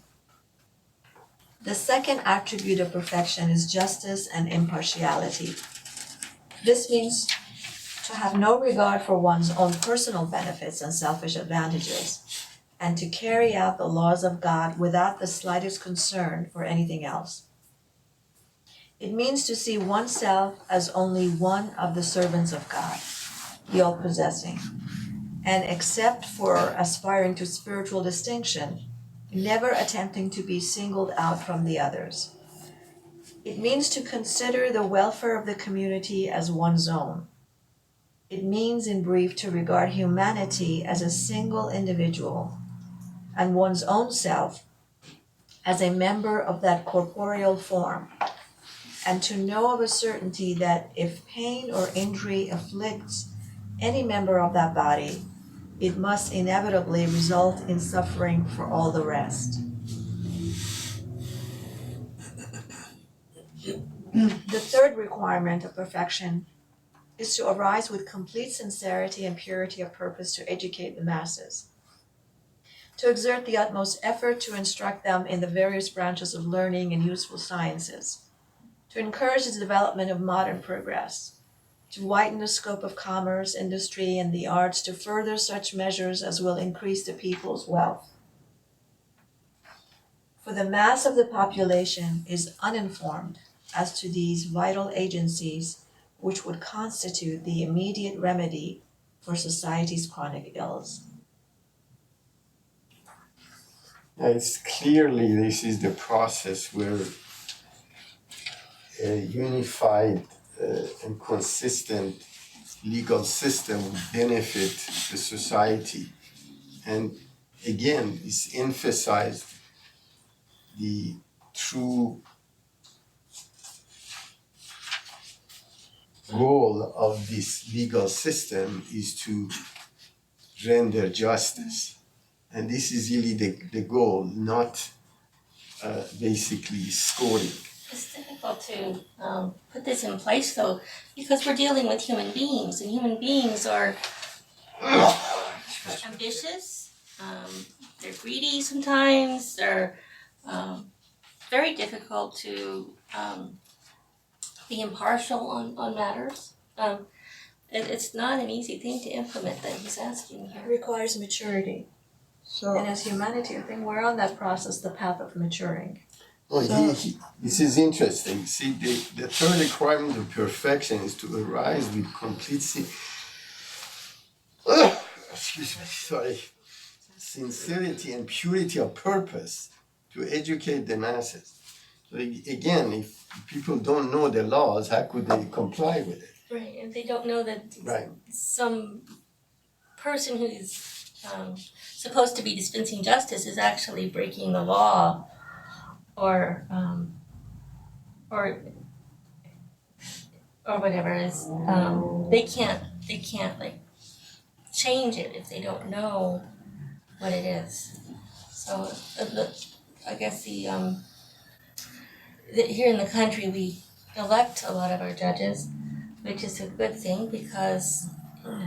The second attribute of perfection is justice and impartiality. This means to have no regard for one's own personal benefits and selfish advantages, and to carry out the laws of God without the slightest concern for anything else. It means to see oneself as only one of the servants of God, the all-possessing, and except for aspiring to spiritual distinction, never attempting to be singled out from the others. It means to consider the welfare of the community as one's own. It means, in brief, to regard humanity as a single individual, and one's own self as a member of that corporeal form, and to know of a certainty that if pain or injury afflicts any member of that body, it must inevitably result in suffering for all the rest. The third requirement of perfection is to arise with complete sincerity and purity of purpose to educate the masses, to exert the utmost effort to instruct them in the various branches of learning and useful sciences, to encourage the development of modern progress, to widen the scope of commerce, industry, and the arts, to further such measures as will increase the people's wealth. For the mass of the population is uninformed as to these vital agencies which would constitute the immediate remedy for society's chronic ills. It's clearly this is the process where a unified and consistent legal system would benefit the society. And again, it's emphasized the true goal of this legal system is to render justice. And this is really the goal, not basically scoring. It's difficult to put this in place though, because we're dealing with human beings, and human beings are ambitious. They're greedy sometimes. They're very difficult to be impartial on matters. It's not an easy thing to implement that he's asking It here. requires maturity. So, And as humanity, I think we're on that process, the path of maturing. Oh, this is interesting. See, the third requirement of perfection is to arise with complete sincerity and purity of purpose to educate the masses. So again, if people don't know the laws, how could they comply with it? Right, and they don't know that Right. some person who's supposed to be dispensing justice is actually breaking the law, or whatever it is. They can't like change it if they don't know what it is. So I guess here in the country we elect a lot of our judges, which is a good thing, because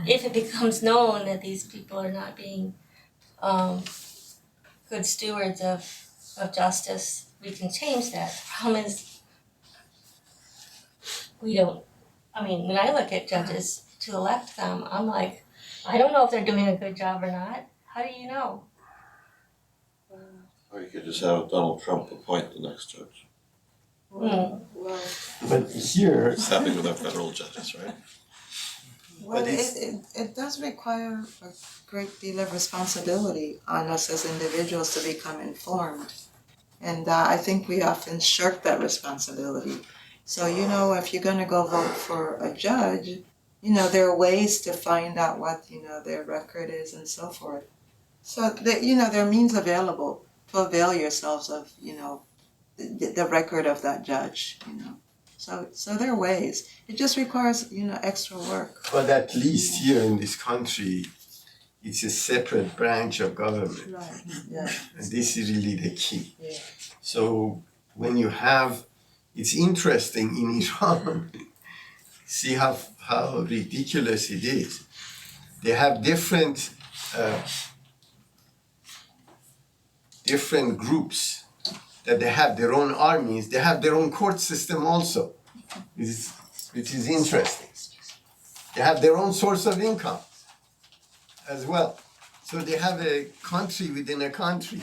if it becomes known that these people are not being good stewards of justice, we can change that. The problem is we don't. I mean, when I look at judges to elect them, I'm like, I don't know if they're doing a good job or not. How do you know? Or you could just have Donald Trump appoint the next judge. Mm. well, But here, It's happening with our federal judges, right? well, But it's- it does require a great deal of responsibility on us as individuals to become informed. And I think we often shirk that responsibility. So, if you're gonna go vote for a judge, there are ways to find out what, their record is and so forth. So, there are means available to avail yourselves of, the record of that judge, So there are ways. It just requires, extra work. but at least here in this country, it's a separate branch of government. Right, yeah. And this is really the key. Yeah. So when you have, it's interesting in Iran, see how ridiculous it is. They have different groups that they have their own armies. They have their own court system also, which is interesting. They have their own source of income as well. So they have a country within a country.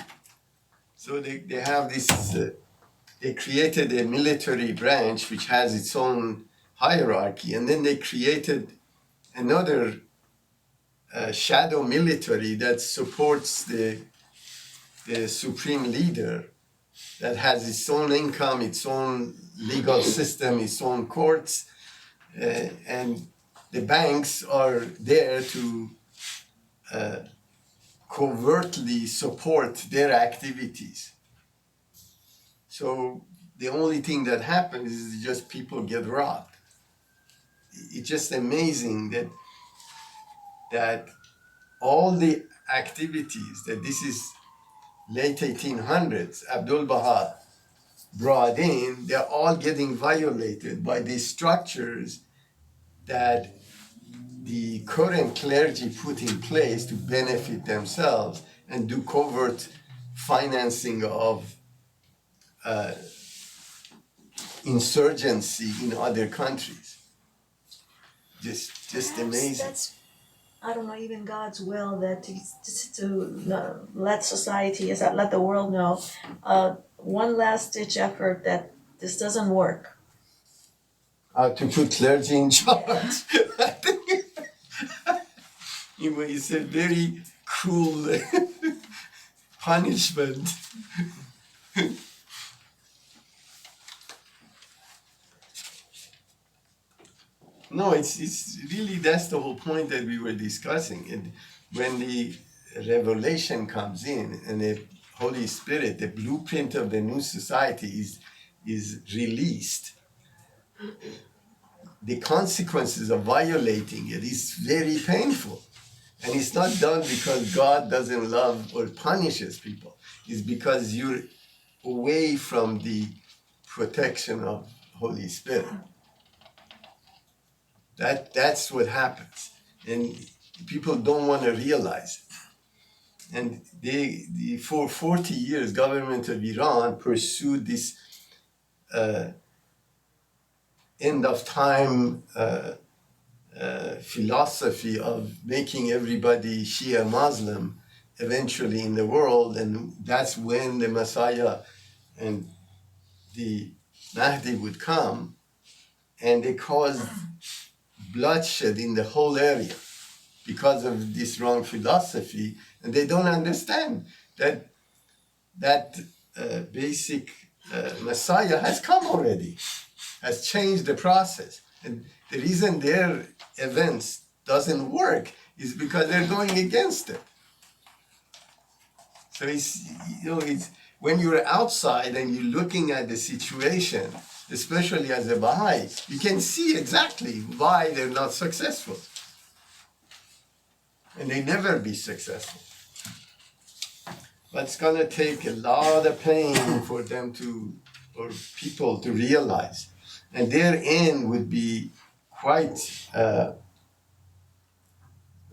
So they have this, they created a military branch which has its own hierarchy, and then they created another shadow military that supports the supreme leader, that has its own income, its own legal system, its own courts, and the banks are there to covertly support their activities. So the only thing that happens is just people get robbed. It's just amazing that all the activities that this is late 1800s, Abdul Baha brought in, they're all getting violated by these structures that the current clergy put in place to benefit themselves and do covert financing of insurgency in other countries. Just Perhaps amazing. That's, I don't know, even God's will that to let society, let the world know, one last ditch effort that this doesn't work. To put clergy in charge. I think it's a very cruel punishment. No, it's really, that's the whole point that we were discussing. And when the revelation comes in and the Holy Spirit, the blueprint of the new society is released, the consequences of violating it is very painful. And it's not done because God doesn't love or punishes people. It's because you're away from the protection of Holy Spirit. That's what happens, and people don't want to realize it. And for 40 years, government of Iran pursued this end of time philosophy of making everybody Shia Muslim eventually in the world, and that's when the Messiah and the Mahdi would come, and they caused bloodshed in the whole area because of this wrong philosophy, and they don't understand that basic Messiah has come already, has changed the process. And the reason their events doesn't work is because they're going against it. So it's when you're outside and you're looking at the situation, especially as a Baha'i, you can see exactly why they're not successful. And they never be successful. But it's gonna take a lot of pain for them or people to realize. And their end would be quite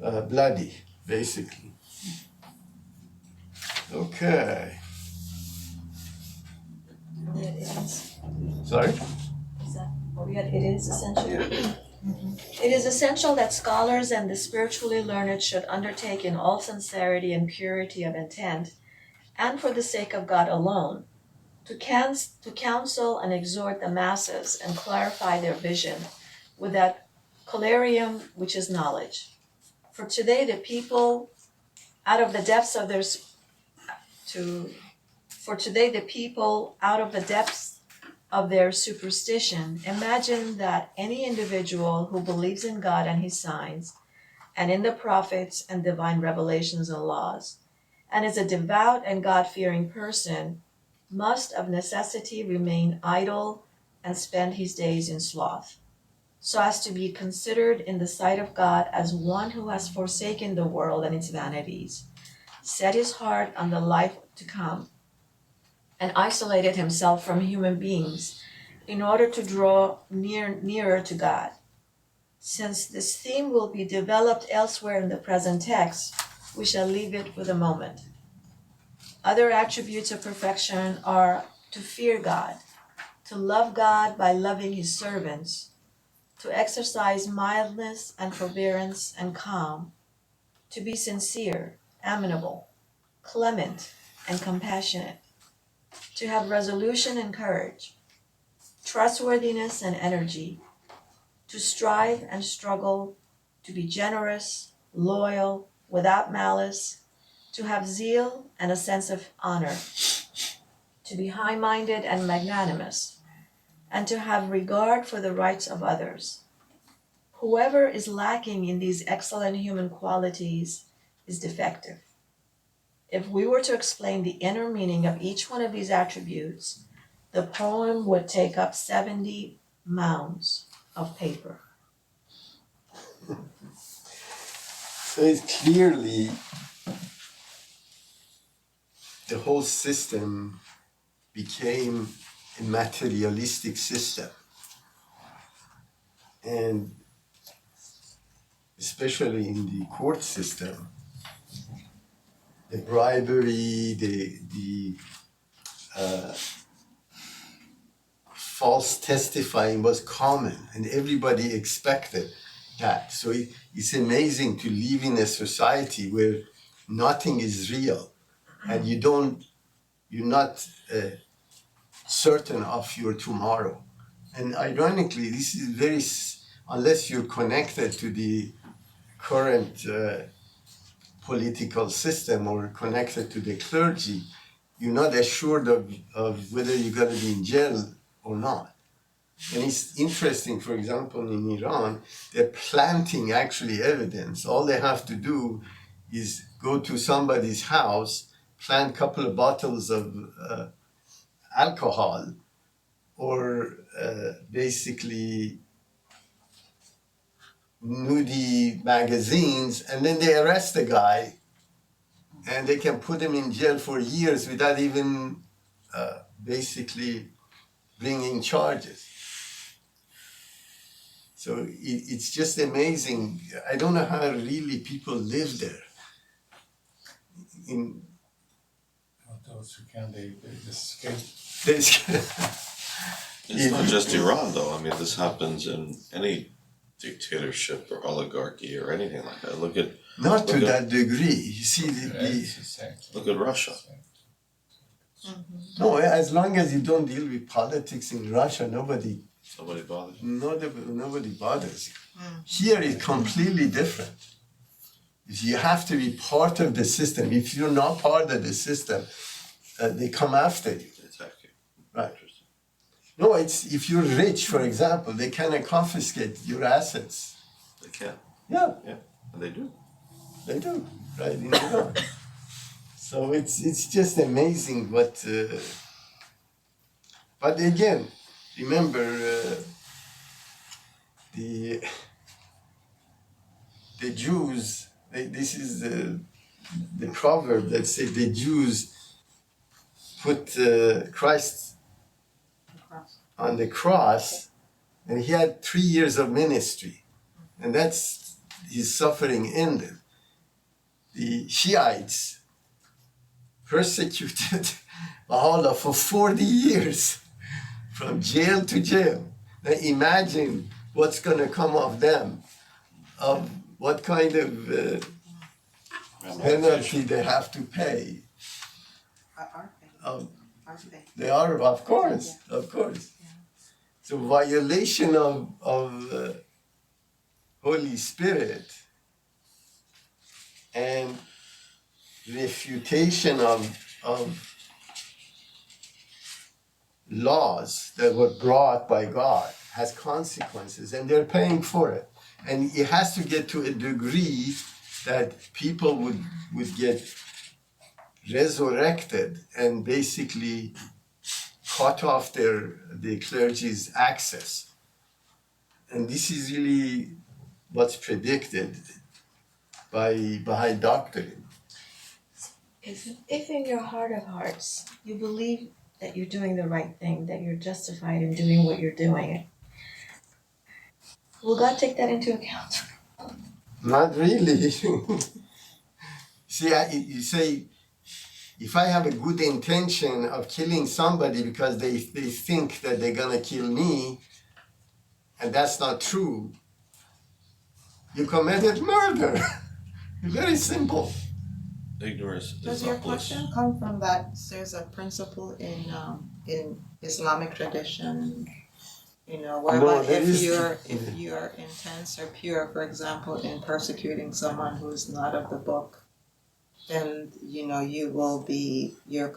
bloody, basically. Okay. It is. Sorry? Is that what we had? It is essential. It is essential that scholars and the spiritually learned should undertake in all sincerity and purity of intent, and for the sake of God alone, to counsel and exhort the masses and clarify their vision with that collyrium which is knowledge. For today the people, out of the depths of their superstition, imagine that any individual who believes in God and his signs, and in the prophets and divine revelations and laws, and is a devout and God-fearing person, must of necessity remain idle and spend his days in sloth, so as to be considered in the sight of God as one who has forsaken the world and its vanities, set his heart on the life to come, and isolated himself from human beings in order to draw nearer to God. Since this theme will be developed elsewhere in the present text, we shall leave it for the moment. Other attributes of perfection are to fear God, to love God by loving his servants, to exercise mildness and forbearance and calm, to be sincere, amenable, clement, and compassionate, to have resolution and courage, trustworthiness and energy, to strive and struggle, to be generous, loyal, without malice, to have zeal and a sense of honor, to be high-minded and magnanimous, and to have regard for the rights of others. Whoever is lacking in these excellent human qualities is defective. If we were to explain the inner meaning of each one of these attributes, the poem would take up 70 mounds of paper. So it's clearly the whole system became a materialistic system. And especially in the court system, the bribery, the false testifying was common, and everybody expected that. So it's amazing to live in a society where nothing is real, and you're not certain of your tomorrow. And ironically, this is unless you're connected to the current political system or connected to the clergy, you're not assured of whether you're going to be in jail or not. And it's interesting, for example, in Iran, they're planting actually evidence. All they have to do is go to somebody's house, plant a couple of bottles of alcohol, or basically nudie magazines, and then they arrest the guy, and they can put him in jail for years without even basically bringing charges. So it's just amazing. I don't know how really people live there. In Those who can, they just escape. this, It's not just Iran though, I mean, this happens in any dictatorship or oligarchy or anything like that. Look at not to Okay. that degree. You see, It's the same. Look at Russia. no, as long as you don't deal with politics in Russia, nobody bothers you. nobody bothers you. Here it's completely different. You have to be part of the system. If you're not part of the system, they come after you. They attack you. Right. No, it's if you're rich, for example, they cannot confiscate your assets. They can, Yeah, and they do. they do, right in Iran. So it's just amazing what. But again, remember the Jews. This is the proverb that say the Jews put Christ on the cross, and he had 3 years of ministry, and that's his suffering ended. The Shiites persecuted Baha'u'llah for 40 years, from jail to jail. Now imagine what's going to come of them, of what kind of penalty they have to pay. They are, of course. So violation of Holy Spirit and refutation of laws that were brought by God has consequences, and they're paying for it. And it has to get to a degree that people would get resurrected and basically cut off the clergy's access. And this is really what's predicted by Baha'i doctrine. If in your heart of hearts you believe that you're doing the right thing, that you're justified in doing what you're doing, will God take that into account? Not really. See, you say, if I have a good intention of killing somebody because they think that they're gonna kill me, and that's not true, you committed murder. Very simple. Ignorance Does is your not bliss. question come from that there's a principle in Islamic tradition, whereby there if is- you're intense or pure, for example, in persecuting someone who's not of the book, then you will be your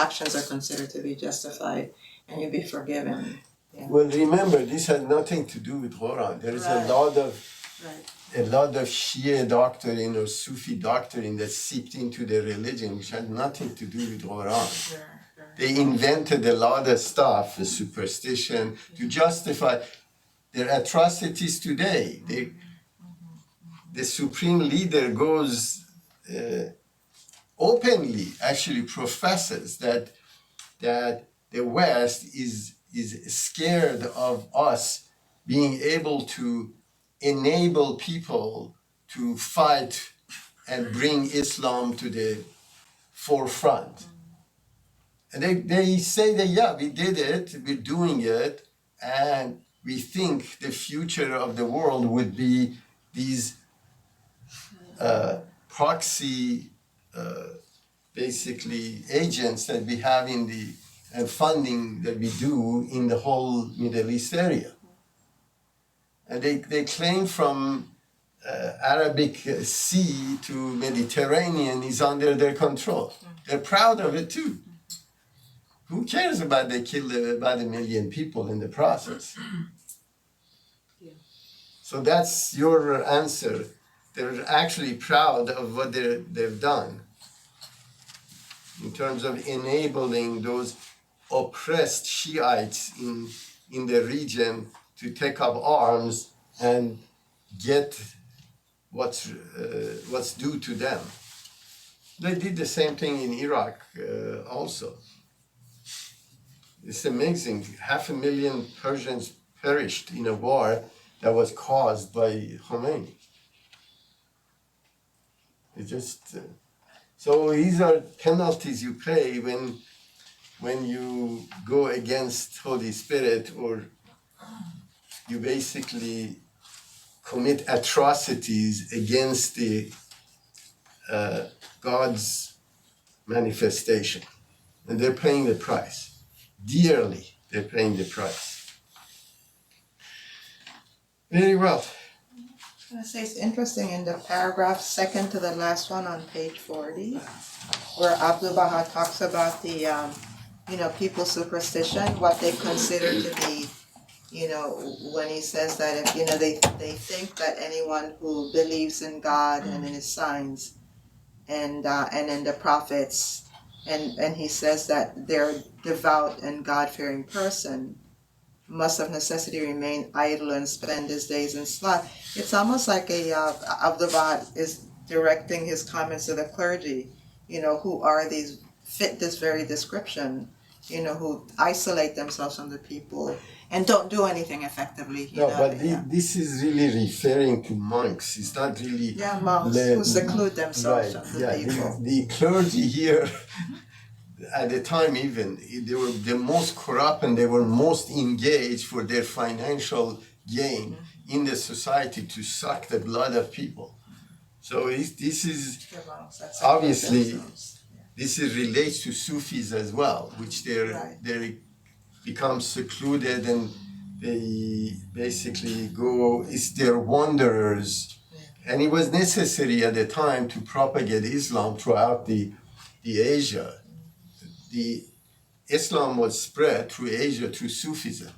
actions are considered to be justified and you'll be forgiven. Well, remember, this has nothing to do with Quran. There is Right. a lot of Shia doctrine or Sufi doctrine that seeped into the religion, which had nothing to do with Quran. They invented a lot of stuff, the superstition, to justify their atrocities today. The supreme leader goes openly, actually professes that the West is scared of us being able to enable people to fight and bring Islam to the forefront. And they say that, yeah, we did it, we're doing it, and we think the future of the world would be these proxy, basically, agents that we have in the funding that we do in the whole Middle East area. And they claim from Arabic Sea to Mediterranean is under their control. They're proud of it too. Who cares about they killed about 1 million people in the process? So that's your answer. They're actually proud of what they've done in terms of enabling those oppressed Shiites in the region to take up arms and get what's due to them. They did the same thing in Iraq also. It's amazing. 500,000 Persians perished in a war that was caused by Khomeini. It just so these are penalties you pay when you go against Holy Spirit, or you basically commit atrocities against the God's manifestation, and they're paying the price dearly. They're paying the price. Very well. I say it's interesting in the paragraph second to the last one on page 40, where Abdu'l Baha talks about the, people's superstition, what they consider to be, when he says that if, they think that anyone who believes in God and in his signs and in the prophets, and he says that they're devout and God-fearing person, must of necessity remain idle and spend his days in sloth. It's almost like Abdu'l Baha is directing his comments to the clergy, who are these, fit this very description, who isolate themselves from the people and don't do anything effectively. This is really referring to monks. It's not really monks who seclude themselves from the people. The clergy here at the time, even they were the most corrupt and they were most engaged for their financial gain in the society to suck the blood of people. So this is obviously this is relates to Sufis as well, which they become secluded and they basically go. It's their wanderers, and it was necessary at the time to propagate Islam throughout the Asia. The Islam was spread through Asia through Sufism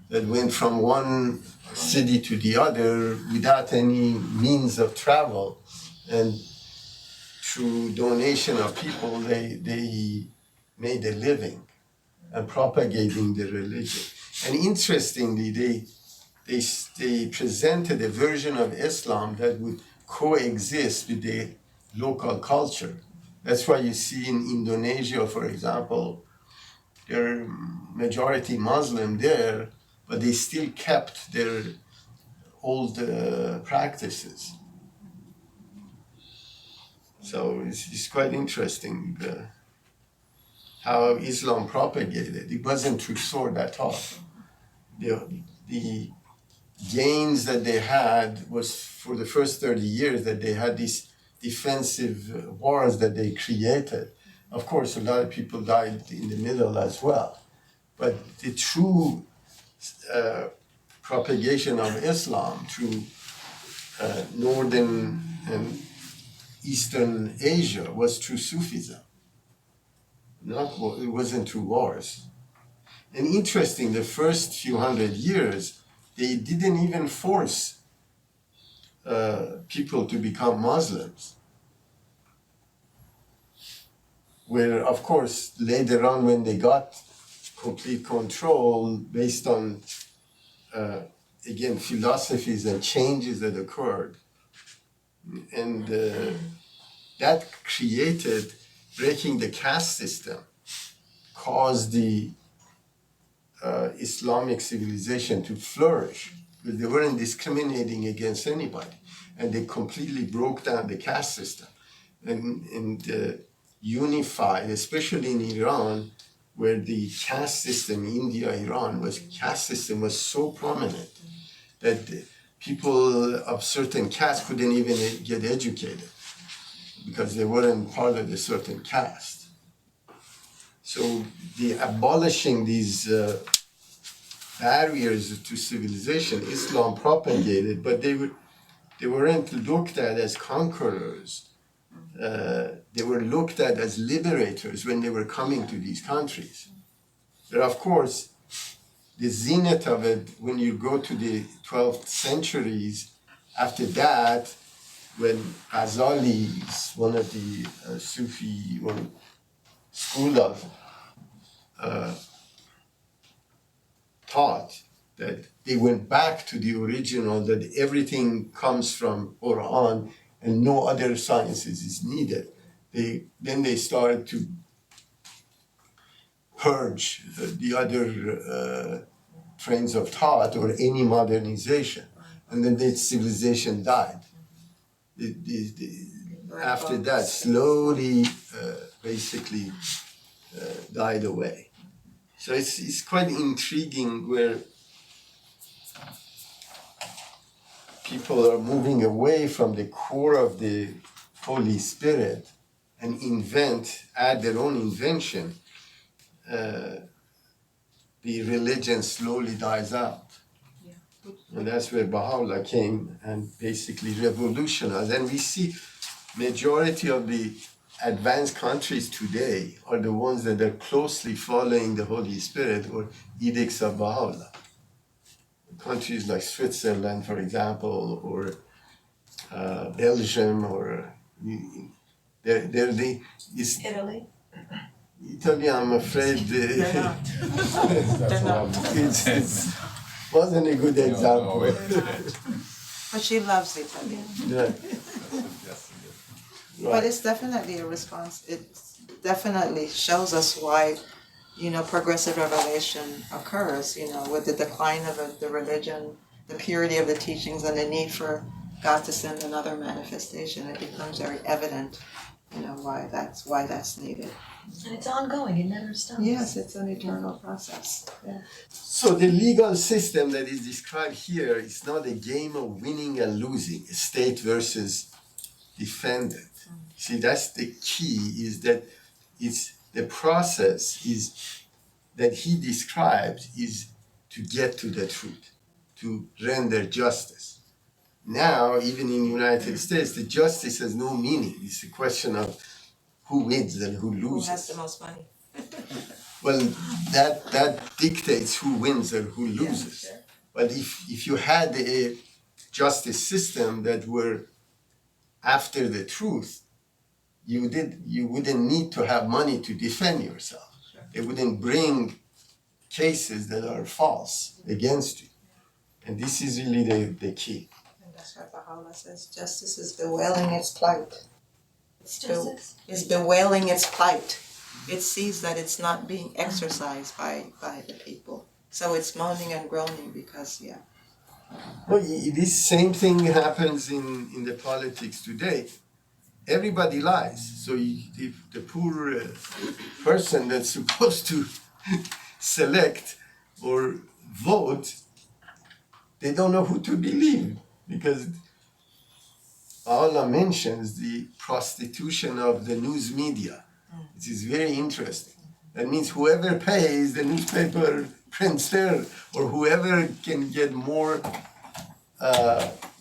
that went from one city to the other without any means of travel, and through donation of people they made a living and propagating the religion. And interestingly, they presented a version of Islam that would coexist with the local culture. That's why you see in Indonesia, for example, they're majority Muslim there, but they still kept their old practices. So it's quite interesting how Islam propagated. It wasn't through sword at all. The gains that they had was for the first 30 years that they had these defensive wars that they created. Of course, a lot of people died in the middle as well. But the true propagation of Islam through northern and Eastern Asia was through Sufism. It wasn't through wars. And interesting, the first few hundred years, they didn't even force people to become Muslims. Where, of course, later on when they got complete control based on, again, philosophies and changes that occurred, and that created, breaking the caste system, caused the Islamic civilization to flourish, because they weren't discriminating against anybody, and they completely broke down the caste system and unified, especially in Iran, where the caste system, India, Iran, caste system was so prominent that people of certain castes couldn't even get educated because they weren't part of a certain caste. So the abolishing these barriers to civilization, Islam propagated, but they weren't looked at as conquerors. They were looked at as liberators when they were coming to these countries. But of course, the zenith of it, when you go to the 12th centuries, after that, when Ghazali is one of the Sufi school of thought, that they went back to the original, that everything comes from Quran and no other sciences is needed. Then they started to purge the other trains of thought or any modernization. And then the civilization died. After that, slowly, basically died away. So it's quite intriguing where people are moving away from the core of the Holy Spirit and add their own invention. The religion slowly dies out. And that's where Baha'u'llah came and basically revolutionized. And we see majority of the advanced countries today are the ones that are closely following the Holy Spirit or edicts of Baha'u'llah. Countries like Switzerland, for example, or Belgium, or Italy. Italy, I'm afraid They're not. They're not. it wasn't a good example. But she loves Italy. Yeah. But it's definitely a response. It definitely shows us why, progressive revelation occurs, with the decline of the religion, the purity of the teachings, and the need for God to send another manifestation. It becomes very evident, why that's needed. And it's ongoing, it never stops. Yes, it's an eternal process. So the legal system that is described here is not a game of winning and losing, state versus defendant. See, that's the key, is that it's the process is that he described is to get to the truth, to render justice. Now, even in the United States, the justice has no meaning. It's a question of who wins and who loses. Who has the most money? Well, that dictates who wins and who loses. sure. But if you had a justice system that were after the truth, you wouldn't need to have money to defend yourself. Sure. They wouldn't bring cases that are false against you. And this is really the key. And that's why Baha'u'llah says justice is bewailing its plight. It's bewailing its plight. It sees that it's not being exercised by the people. So it's moaning and groaning because, Well, this same thing happens in the politics today. Everybody lies. So the poor person that's supposed to select or vote, they don't know who to believe, because Allah mentions the prostitution of the news media. It is very interesting. That means whoever pays, the newspaper prints there, or whoever can get more,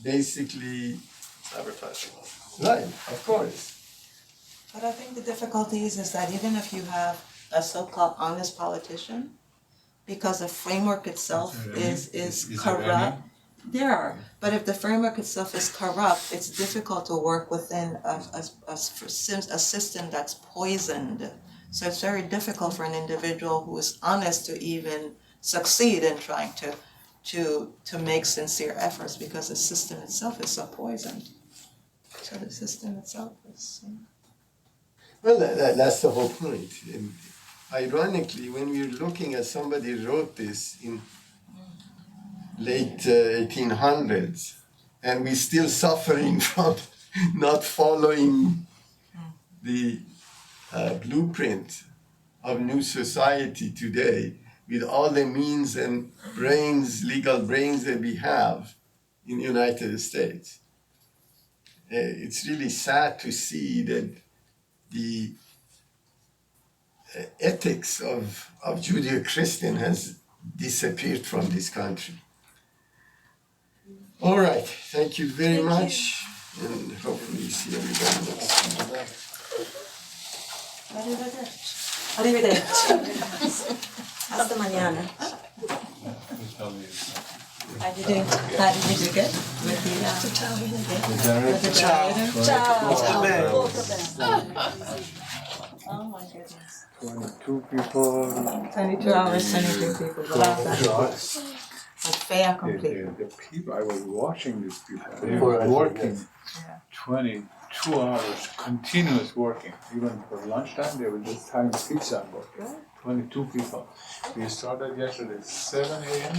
basically, Advertising. right, of course. But I think the difficulty is that even if you have a so-called honest politician, because the framework itself is corrupt. There are, but if the framework itself is corrupt, it's difficult to work within a system that's poisoned. So it's very difficult for an individual who is honest to even succeed in trying to make sincere efforts, because the system itself is so poisoned. So the system itself is. Well, that's the whole point. And ironically, when we're looking at somebody who wrote this in late 1800s, and we're still suffering from not following the blueprint of new society today, with all the means and legal brains that we have in the United States. It's really sad to see that the ethics of Judeo-Christian has disappeared from this country. All right, thank you very much, and hopefully see everybody next time. Arrivederci. Hasta mañana. How did you get with the Ciao. Oh my goodness. 22 people. 22 hours, 22 people. Fair complete. The people, I was watching these people. They were working Yeah. 20, 2 hours continuous working. Even for lunchtime, they were just having pizza and work. 22 people. We started yesterday 7 a.m.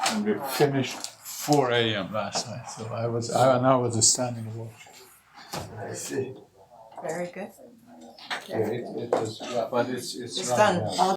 and we finished 4 a.m. last night. So I was a standing watch. I see. Very good. Yeah, it was, but it's It's running done well. all